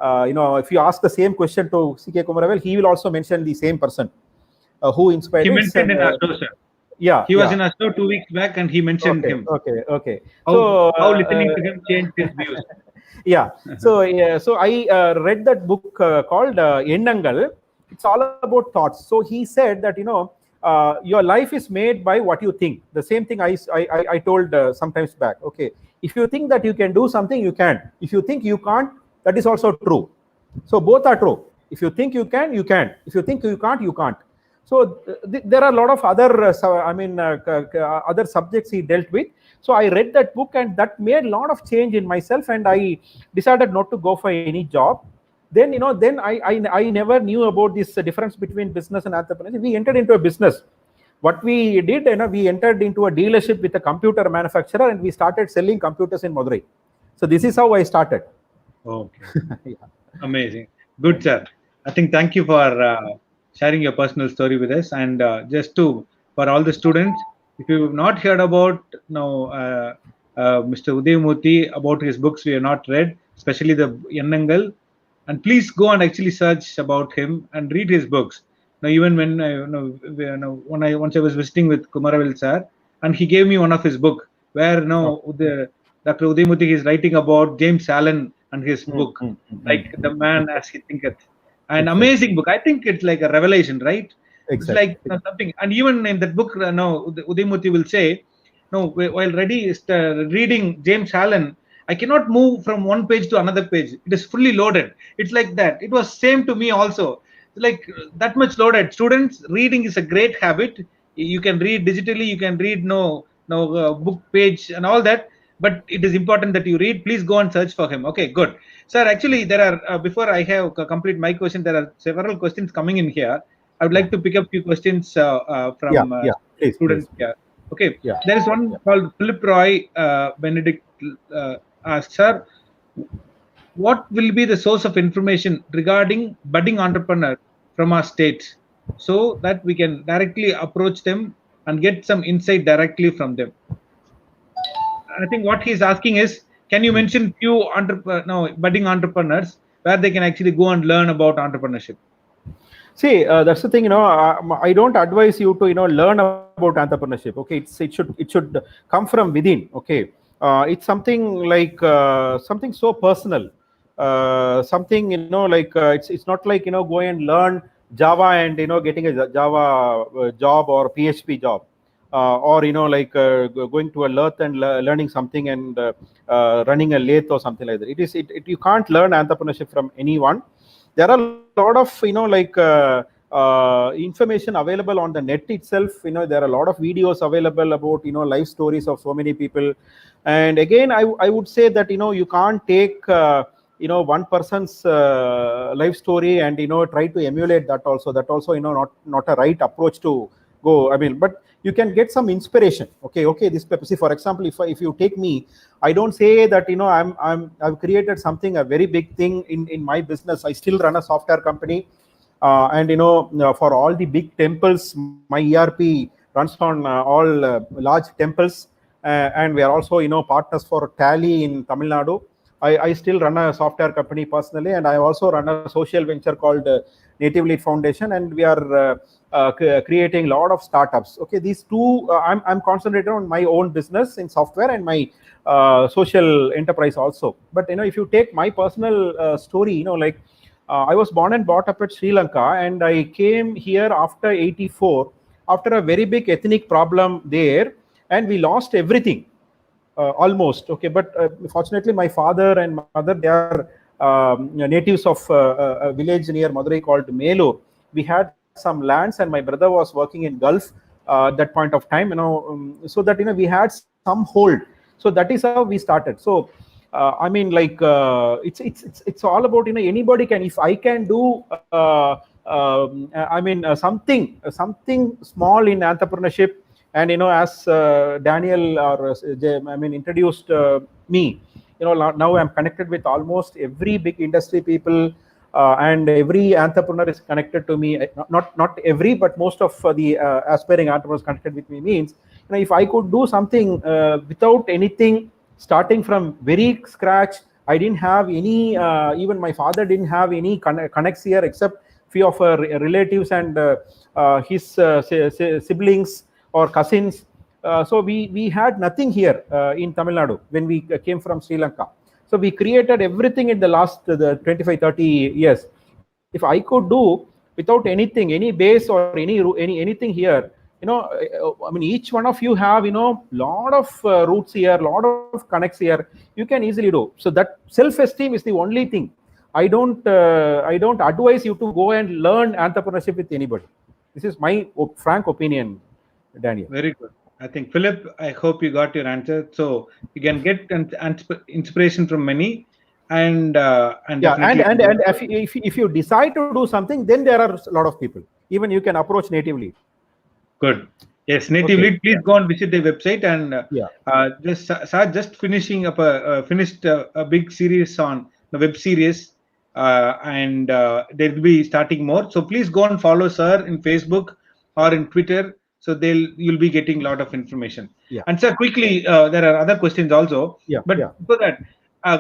if you ask the same question to C.K. Kumaravel, he will also mention the same person who inspired He us. mentioned And in our show, sir. yeah, He was yeah. in our show 2 weeks back, and he mentioned Okay, him. okay, okay. How So how listening to him changed his views. yeah. So I read that book called Ennangal. It's all about thoughts. So he said that your life is made by what you think. The same thing I told sometimes back. Okay, if you think that you can do something, you can. If you think you can't, that is also true. So both are true. If you think you can, you can. If you think you can't, you can't. So there are a lot of other, other subjects he dealt with. So I read that book, and that made a lot of change in myself, and I decided not to go for any job. Then then I never knew about this difference between business and entrepreneurship. We entered into a business. What we did, we entered into a dealership with a computer manufacturer, and we started selling computers in Madurai. So this is how I started. Okay. Yeah. Amazing. Good, sir. I think thank you for sharing your personal story with us. And just to, for all the students, if you have not heard about Mr. Udayamurthy, about his books we have not read, especially the Yannangal, and please go and actually search about him and read his books. Now, even when when I once I was visiting with Kumaravel sir, and he gave me one of his book where the Dr. Udayamurthy is writing about James Allen and his book, like The Man as He Thinketh. An Exactly. amazing book. I think it's like a revelation, right? It's Exactly. like something. And even in that book, Udayamurthy will say, no, while reading James Allen, I cannot move from one page to another page. It is fully loaded. It's like that. It was same to me also. Like that much loaded. Students, reading is a great habit. You can read digitally. You can read book page and all that. But it is important that you read. Please go and search for him. Okay, good, sir. Actually, there are before I have complete my question, there are several questions coming in here. I would like to pick up few questions Yeah, from yeah. Please, please. students here. Okay, Yeah. there is one called Philip Roy Benedict asks, sir, what will be the source of information regarding budding entrepreneurs from our states so that we can directly approach them and get some insight directly from them? I think what he's asking is, can you mention few budding entrepreneurs where they can actually go and learn about entrepreneurship? See, that's the thing. I don't advise you to learn about entrepreneurship. Okay, it should come from within. Okay, it's something like something so personal. Something like it's not like go and learn Java and getting a Java job or PHP job. Or like going to a lathe and learning something and running a lathe or something like that. You can't learn entrepreneurship from anyone. There are a lot of information available on the net itself. There are a lot of videos available about life stories of so many people. And again, I would say that you can't take one person's life story and try to emulate that also. That also not a right approach to go. I mean, but you can get some inspiration. Okay, this see, for example, if you take me, I don't say that I've created something, a very big thing in my business. I still run a software company, and for all the big temples, my ERP runs on all large temples, and we are also partners for Tally in Tamil Nadu. I still run a software company personally, and I also run a social venture called NativeLead Foundation, and we are creating a lot of startups. Okay, these two, I'm concentrated on my own business in software and my social enterprise also. But if you take my personal story, like I was born and brought up at Sri Lanka, and I came here after '84, after a very big ethnic problem there, and we lost everything. Almost. Okay, but fortunately my father and mother, they are natives of a village near Madurai called Melur. We had some lands, and my brother was working in Gulf at that point of time, so that we had some hold. So that is how we started. So I mean, like, it's all about, anybody can, if I can do something small in entrepreneurship. And as Daniel or introduced me, now I'm connected with almost every big industry people, and every entrepreneur is connected to me. Not every, but most of the aspiring entrepreneurs connected with me. Means, if I could do something without anything, starting from very scratch. I didn't have any, even my father didn't have any connects here, except few of our relatives and his siblings or cousins. So we had nothing here in Tamil Nadu when we came from Sri Lanka. So we created everything in the last 25, 30 years. If I could do without anything, any base or anything here, I mean, each one of you have, lot of roots here, lot of connects here. You can easily do. So that self-esteem is the only thing. I don't advise you to go and learn entrepreneurship with anybody. This is my frank opinion, Daniel. Very good. I think, Philip, I hope you got your answer. So you can get inspiration from many, and definitely. And if you decide to do something, then there are a lot of people. Even you can approach NativeLead. Good. Yes, NativeLead. Please go and visit the website, and just finishing up finished a big series on the web series, and they will be starting more. So please go and follow sir in Facebook or in Twitter. So you'll be getting a lot of information. And sir, quickly, there are other questions also. But before that,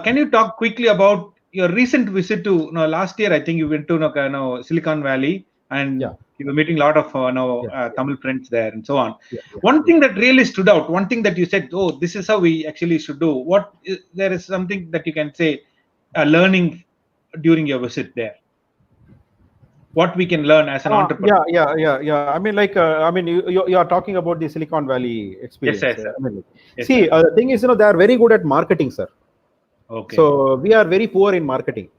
can you talk quickly about your recent visit to last year? I think you went to Silicon Valley, and you were meeting a lot of Tamil friends there and so on. One thing that really stood out, one thing that you said, oh, this is how we actually should do. There is something that you can say, learning during your visit there. What we can learn as an entrepreneur. I mean, like, you are talking about the Silicon Valley experience. Yes, sir. The thing is, they are very good at marketing, sir. Okay. So we are very poor in marketing.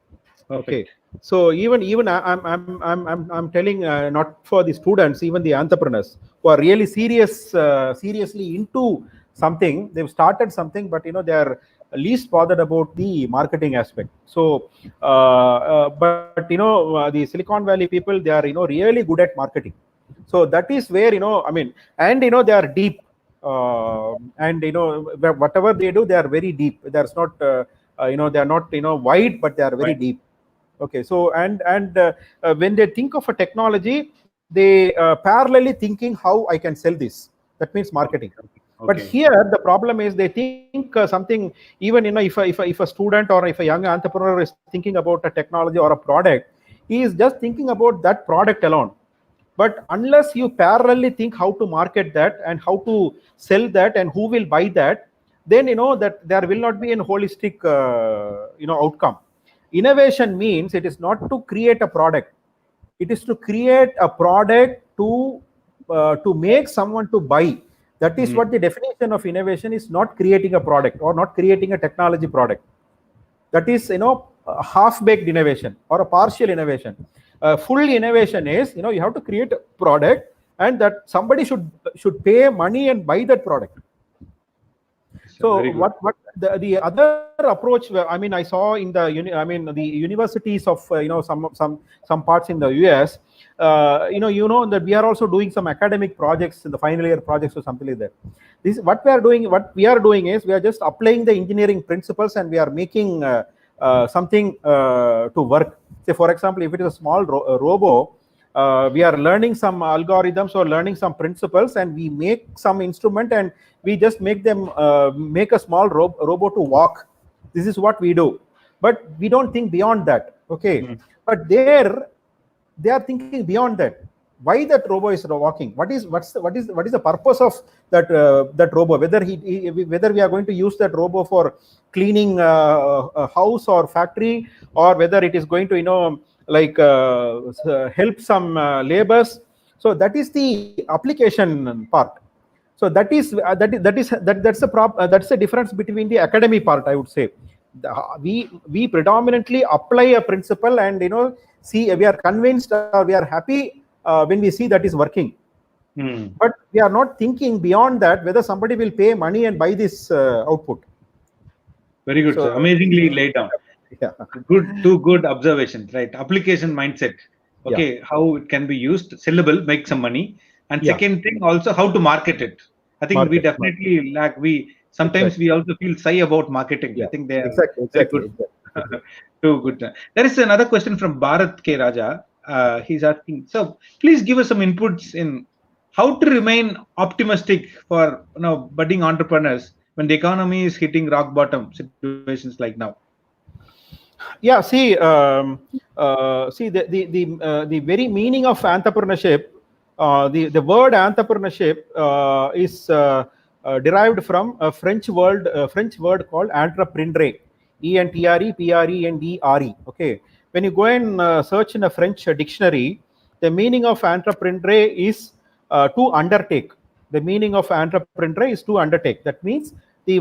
Okay. So even I'm telling, not for the students, even the entrepreneurs who are really seriously into something. They've started something, but they are least bothered about the marketing aspect. So, but the Silicon Valley people, they are really good at marketing. So that is where and they are deep, and whatever they do, they are very deep. There's not they are not wide, but they are very deep. Okay, so and when they think of a technology, they parallelly thinking how I can sell this. That means marketing. But here the problem is they think something. Even if a student or if a young entrepreneur is thinking about a technology or a product, he is just thinking about that product alone. But unless you parallelly think how to market that and how to sell that and who will buy that, then that there will not be a holistic outcome. Innovation means it is not to create a product; it is to create a product to make someone to buy. That is what the definition of innovation is. Not creating a product or not creating a technology product. That is a half-baked innovation or a partial innovation. Full innovation is you have to create a product and that somebody should pay money and buy that product. So what the other approach? I mean, I saw in the the universities of some parts in the US. That we are also doing some academic projects in the final year projects or something like that. This what we are doing. What we are doing is we are just applying the engineering principles and we are making something to work. Say for example, if it is a small robo. We are learning some algorithms or learning some principles, and we make some instrument and we just make them make a small robot to walk. This is what we do, but we don't think beyond that. Okay, but they are thinking beyond that. Why that robot is walking? What is the purpose of that robot? Whether we are going to use that robot for cleaning a house or factory, or whether it is going to help some labors. So that is the application part. So that's the difference between the academy part, I would say. We predominantly apply a principle and see we are convinced or we are happy when we see that is working. But we are not thinking beyond that whether somebody will pay money and buy this output. Very good, So, sir. Amazingly laid down. yeah. Two good observations, right? Application mindset. Okay, how it can be used, sellable, make some money. And Yeah. second thing, also how to market it. I think we Market. definitely lack. We sometimes Exactly. we also feel shy about marketing. I Yeah. think they are very Exactly. good. Too good. There is another question from Bharat K. Raja. He's asking, so please give us some inputs in how to remain optimistic for budding entrepreneurs when the economy is hitting rock bottom situations like now. Yeah. See the very meaning of entrepreneurship. The word entrepreneurship is derived from a French word called entreprendre, ENTREPRENDRE. Okay, when you go and search in a French dictionary, the meaning of entreprendre is to undertake. The meaning of entreprendre is to undertake. That means the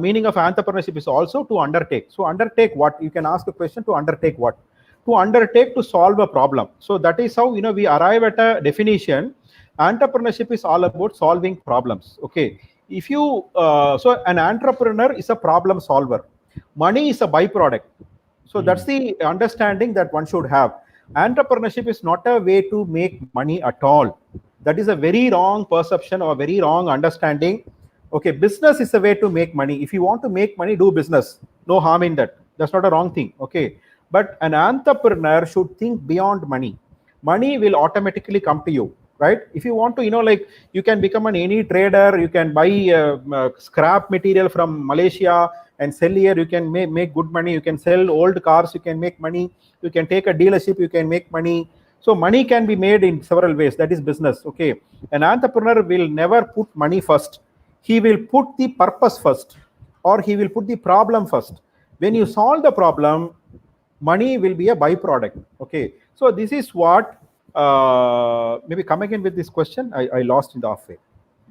meaning of entrepreneurship is also to undertake. So undertake what? You can ask a question, to undertake what? To undertake to solve a problem. So that is how we arrive at a definition. Entrepreneurship is all about solving problems. Okay, if you so an entrepreneur is a problem solver. Money is a byproduct. So that's the understanding that one should have. Entrepreneurship is not a way to make money at all. That is a very wrong perception or very wrong understanding. Okay, business is a way to make money. If you want to make money, do business. No harm in that. That's not a wrong thing. Okay, but an entrepreneur should think beyond money. Money will automatically come to you, right? If you want to, like, you can become any trader. You can buy scrap material from Malaysia and sell here. You can make good money. You can sell old cars. You can make money. You can take a dealership. You can make money. So money can be made in several ways. That is business. Okay, an entrepreneur will never put money first. He will put the purpose first, or he will put the problem first. When you solve the problem, money will be a byproduct. Okay, so this is what maybe come again with this question. I lost in the halfway.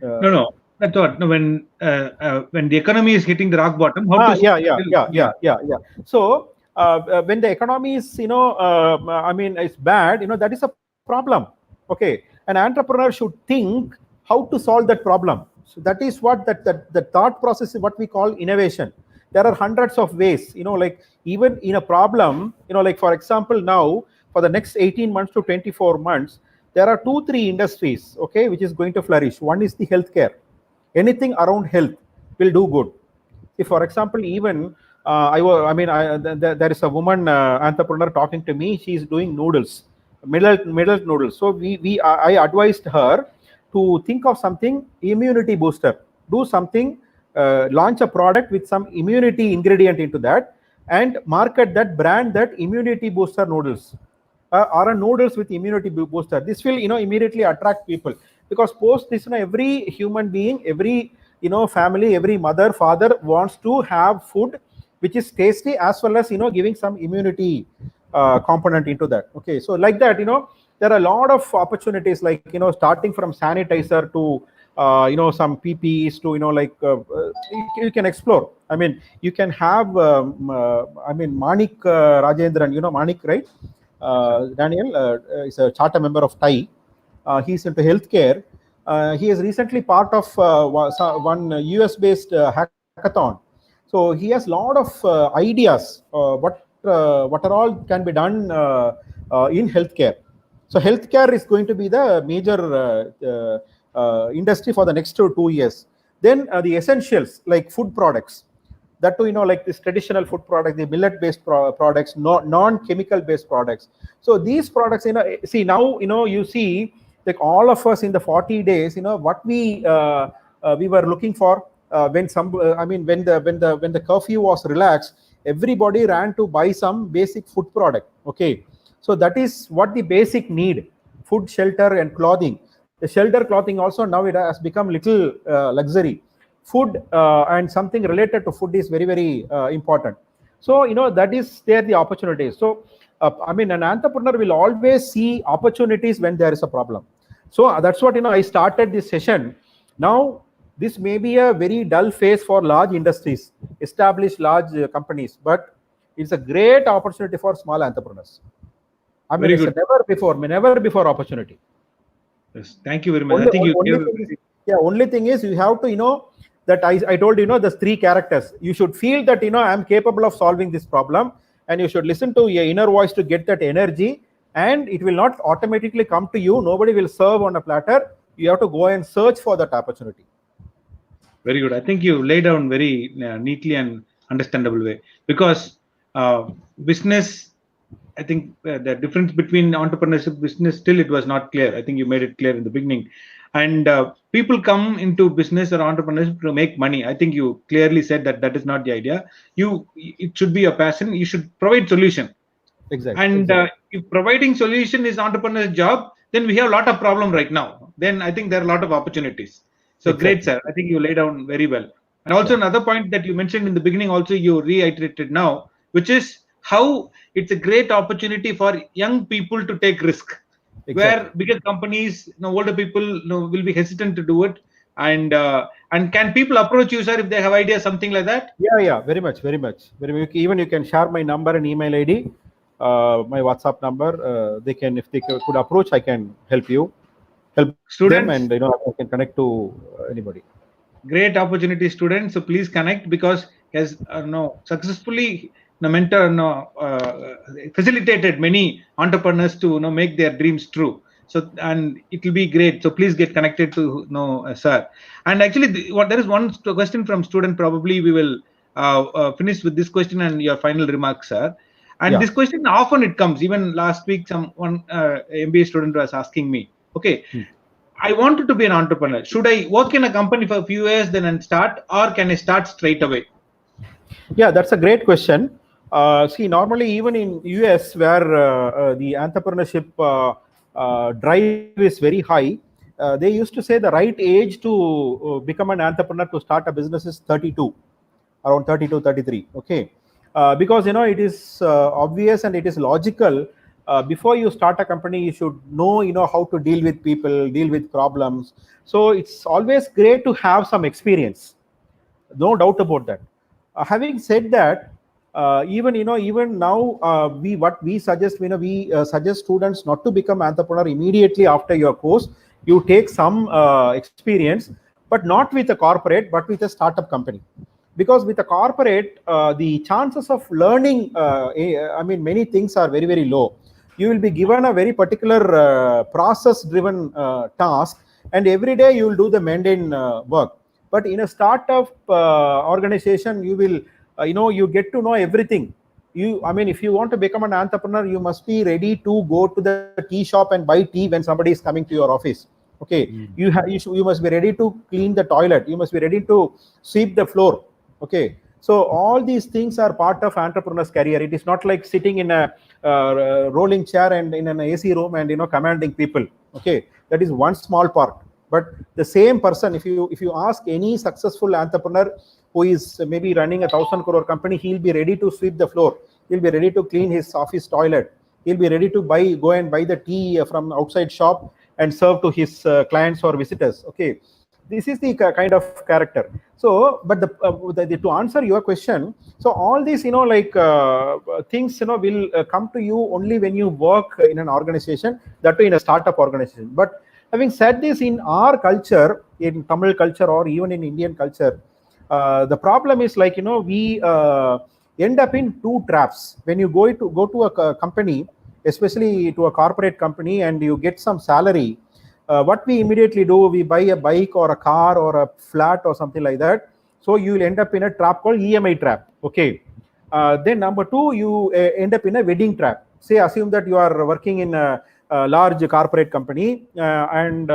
No. That's what. No, when the economy is hitting the rock bottom, how to Yeah. So when the economy is, it's bad, that is a problem. Okay, an entrepreneur should think how to solve that problem. So that is what the thought process is, what we call innovation. There are hundreds of ways, like even in a problem, like for example, now for the next 18 months to 24 months, there are 2-3 industries, okay, which is going to flourish. One is the healthcare. Anything around health will do good. If, for example, even there is a woman entrepreneur talking to me. She is doing noodles, middle noodles. So I advised her to think of something immunity booster. Do something, launch a product with some immunity ingredient into that, and market that brand, that immunity booster noodles. Or a noodles with immunity booster. This will immediately attract people, because post this, every human being, every family, every mother, father wants to have food which is tasty, as well as giving some immunity component into that. Okay, so like that, there are a lot of opportunities, like starting from sanitizer to some PPEs to you can explore. I mean, you can have Manik Rajendran, Manik, right? Daniel is a charter member of TAI. He's into healthcare. He is recently part of one US-based hackathon. So he has a lot of ideas. What are all can be done in healthcare. So healthcare is going to be the major industry for the next 2 years. Then the essentials, like food products. That too, like this traditional food product, the millet-based products, non-chemical based products. So these products, see now, you see, like all of us in the 40 days, what we were looking for when the curfew was relaxed, everybody ran to buy some basic food product. Okay, so that is what the basic need: food, shelter, and clothing. The shelter, clothing also now it has become little luxury. Food and something related to food is very, very important. So that is there the opportunities. So an entrepreneur will always see opportunities when there is a problem. So that's what I started this session. Now this may be a very dull phase for large industries, established large companies, but it's a great opportunity for small entrepreneurs. I mean, Very it's a good. never before opportunity. Yes, thank you very much. I think you gave. Only thing is you have to, that I told the 3 characters. You should feel that, I'm capable of solving this problem, and you should listen to your inner voice to get that energy, and it will not automatically come to you. Nobody will serve on a platter. You have to go and search for that opportunity. Very good. I think you lay down very neatly and understandable way, because business, I think the difference between entrepreneurship business, still it was not clear. I think you made it clear in the beginning. And people come into business or entrepreneurship to make money. I think you clearly said that that is not the idea. It should be a passion. You should provide solution. And Exactly. if providing solution is entrepreneur's job, then we have a lot of problem right now. Then I think there are a lot of opportunities. So great, Exactly. sir. I think you lay down very well. And also Yeah. another point that you mentioned in the beginning, also you reiterated now, which is how it's a great opportunity for young people to take risk, Exactly. where bigger companies, older people, will be hesitant to do it. And can people approach you, sir, if they have ideas, something like that? Yeah. Very much. Very much. Very much. Even you can share my number and email ID, my WhatsApp number. They can, if they could approach, I can help them, and Students, I can connect to anybody. great opportunity, students, so please connect, because he has successfully mentor facilitated many entrepreneurs to make their dreams true. So, and it will be great, so please get connected to sir. And actually there is one question from student. Probably we will finish with this question and your final remarks, sir. And Yeah. this question often it comes. Even last week one MBA student was asking me, okay, I wanted to be an entrepreneur. Should I work in a company for a few years then and start, or can I start straight away? Yeah, that's a great question. See, normally even in US, where the entrepreneurship drive is very high, they used to say the right age to become an entrepreneur to start a business is 32, around 32, 33. Okay, because it is obvious and it is logical. Before you start a company, you should know how to deal with people, deal with problems. So it's always great to have some experience, no doubt about that. Having said that, even now, we suggest, we suggest students not to become entrepreneur immediately after your course. You take some experience, but not with a corporate, but with a startup company. Because with a corporate, the chances of learning, many things are very, very low. You will be given a very particular process driven task, and every day you will do the mundane work. But in a startup organization, you will you get to know everything. If you want to become an entrepreneur, you must be ready to go to the tea shop and buy tea when somebody is coming to your office. Okay, you must be ready to clean the toilet, you must be ready to sweep the floor. Okay, so all these things are part of entrepreneur's career. It is not like sitting in a rolling chair and in an AC room and commanding people. Okay, that is one small part. But the same person, if you ask any successful entrepreneur who is maybe running a 1,000 crore company, he'll be ready to sweep the floor, he'll be ready to clean his office toilet, he'll be ready to go and buy the tea from outside shop and serve to his clients or visitors. Okay, this is the kind of character. So, but to answer your question, so all these things will come to you only when you work in an organization, that too in a startup organization. But having said this, in our culture, in Tamil culture or even in Indian culture, the problem is we end up in two traps. When you go to a company, especially to a corporate company, and you get some salary, what we immediately do, we buy a bike or a car or a flat or something like that. So you will end up in a trap called EMI trap. Okay. Then number two, you end up in a wedding trap. Say, assume that you are working in a large corporate company, and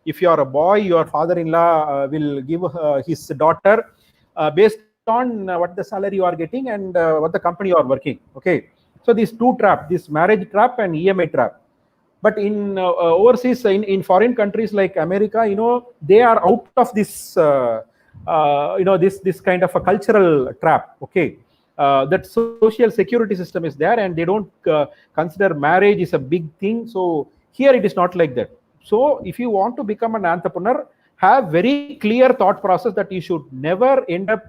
if you are a boy, your father-in-law will give his daughter based on what the salary you are getting and what the company you are working. Okay, so these two traps, this marriage trap and EMI trap. But in overseas, in foreign countries like America, they are out of this this kind of a cultural trap. Okay, that social security system is there, and they don't consider marriage is a big thing. So here it is not like that. So if you want to become an entrepreneur, have very clear thought process that you should never end up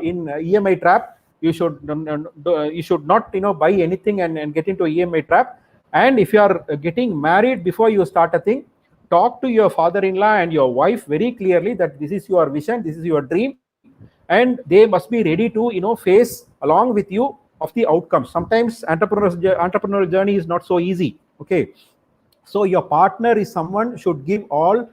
in EMI trap. You should not buy anything and get into EMI trap. And if you are getting married before you start a thing, talk to your father-in-law and your wife very clearly that this is your vision, this is your dream, and they must be ready to face along with you of the outcomes. Sometimes entrepreneurial journey is not so easy. Okay, so your partner is someone should give all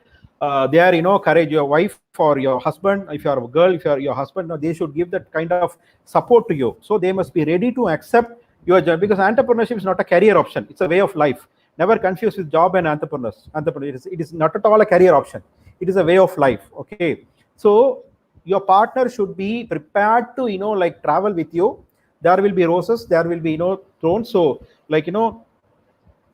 their courage. Your wife or your husband, if you are a girl, if you are your husband, they should give that kind of support to you. So they must be ready to accept your job, because entrepreneurship is not a career option, it's a way of life. Never confuse with job and entrepreneur. It is not at all a career option, it is a way of life. Okay, so your partner should be prepared to like travel with you. There will be roses, there will be thrones. So like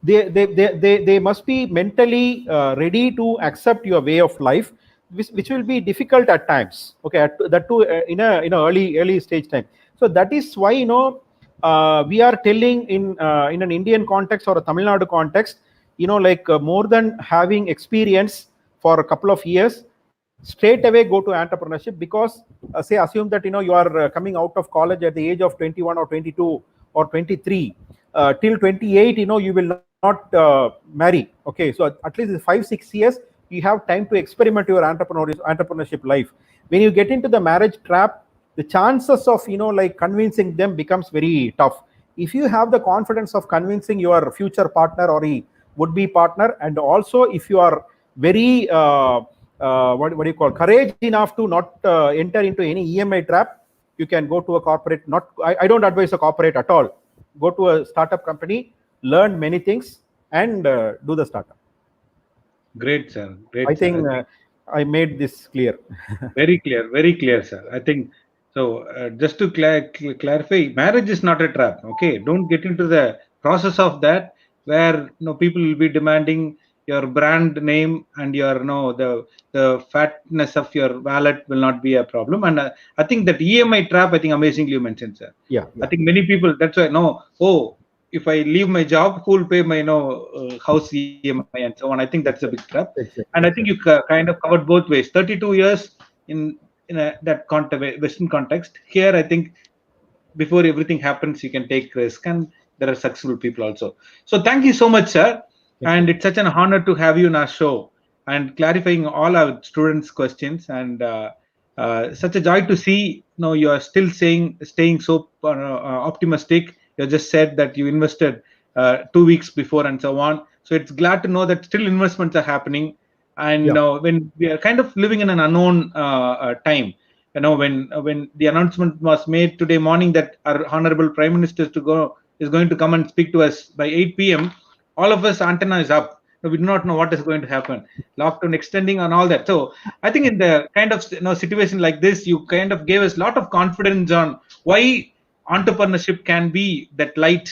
they must be mentally ready to accept your way of life, which will be difficult at times. Okay, that too in a early stage time. So that is why we are telling in an Indian context or a Tamil Nadu context, like more than having experience for a couple of years, straight away go to entrepreneurship. Because say assume that you are coming out of college at the age of 21 or 22 or 23, till 28 you will not marry. Okay, so at least 5-6 years you have time to experiment your entrepreneurship life. When you get into the marriage trap, the chances of like convincing them becomes very tough. If you have the confidence of convincing your future partner or a would-be partner, and also if you are very what do you call, courage enough to not enter into any EMI trap, you can go to a corporate. Not I don't advise a corporate at all. Go to a startup company, learn many things, and do the startup. Great, sir. Great, I sir. think I made this clear. Very clear, sir. I think so. Just to clarify, marriage is not a trap. Okay, don't get into the process of that, where people will be demanding your brand name, and your the fatness of your wallet will not be a problem. And I think that EMI trap, I think amazingly you mentioned, sir. Yeah. I think many people, that's why if I leave my job, who will pay my house EMI and so on. I think that's a big trap. Exactly. And I think you kind of covered both ways. 32 years in that Western context. Here, I think before everything happens, you can take risk, and there are successful people also. So thank you so much, sir. And it's such an honor to have you in our show and clarifying all our students' questions. And such a joy to see. You are still staying so optimistic. You just said that you invested 2 weeks before and so on. So it's glad to know that still investments are happening. And when we are kind of living in an unknown time, when the announcement was made today morning that our honorable Prime Minister is going to come and speak to us by 8 p.m., all of us antenna is up. We do not know what is going to happen, lockdown extending and all that. So I think in the kind of situation like this, you kind of gave us a lot of confidence on why entrepreneurship can be that light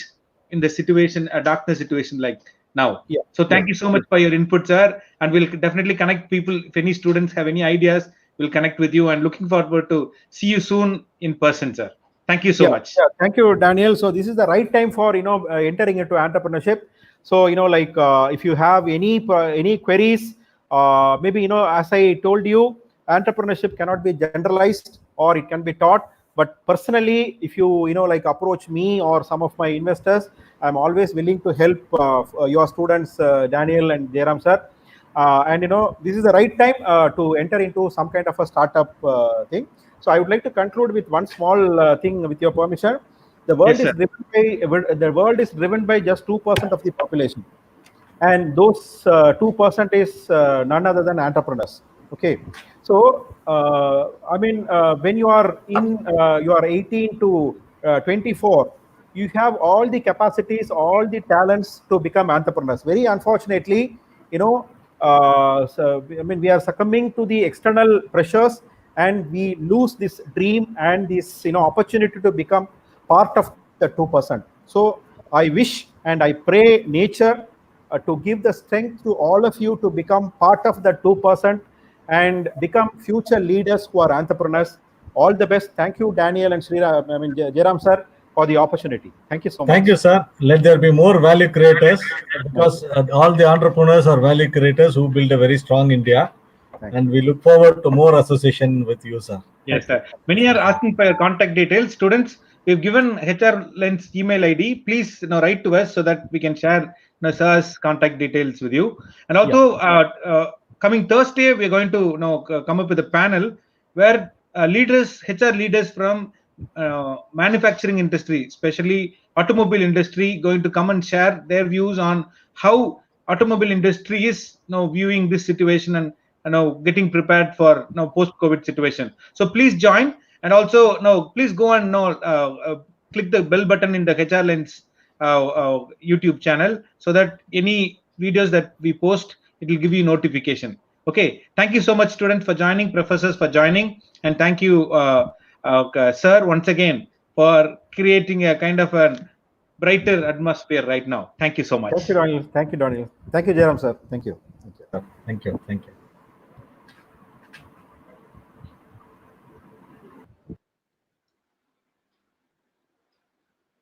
in the situation, a darkness situation like now. So thank you so much for your input, sir, and we'll definitely connect people. If any students have any ideas, we'll connect with you, and looking forward to see you soon in person, sir. Thank you so much. Thank you, Daniel. So this is the right time for entering into entrepreneurship. So like if you have any queries, maybe as I told you, entrepreneurship cannot be generalized or it can be taught. But personally, if you like approach me or some of my investors, I'm always willing to help your students, Daniel and Jairam sir. And this is the right time to enter into some kind of a startup thing. So I would like to conclude with one small thing, with your permission. The world is driven by just 2% of the population, and those 2% is none other than entrepreneurs. Okay, so I mean, when you are 18 to 24, you have all the capacities, all the talents to become entrepreneurs. Very unfortunately, so, I mean, we are succumbing to the external pressures, and we lose this dream and this opportunity to become part of the 2%. So I wish and I pray nature to give the strength to all of you to become part of the 2% and become future leaders who are entrepreneurs. All the best. Thank you, Daniel and Jairam sir, for the opportunity. Thank you so much. Thank you, sir. Let there be more value creators, because all the entrepreneurs are value creators who build a very strong India. And we look forward to more association with you, sir. Yes, sir. Many are asking for your contact details. Students, We've given HR Lens email ID. Please write to us so that we can share sir's contact details with you. And also, coming Thursday, we're going to come up with a panel where leaders, HR leaders from manufacturing industry, especially automobile industry, going to come and share their views on how automobile industry is viewing this situation and getting prepared for post COVID situation. So please join, and also please go and click the bell button in the HR Lens YouTube channel so that any videos that we post, it will give you notification. Okay, thank you so much, students, for joining, professors for joining, and thank you, sir, once again for creating a kind of a brighter atmosphere right now. Thank you so much. Thank you, Daniel. Thank you, Daniel. Thank you, Jairam sir. Thank you. Thank you. Thank you. Thank you.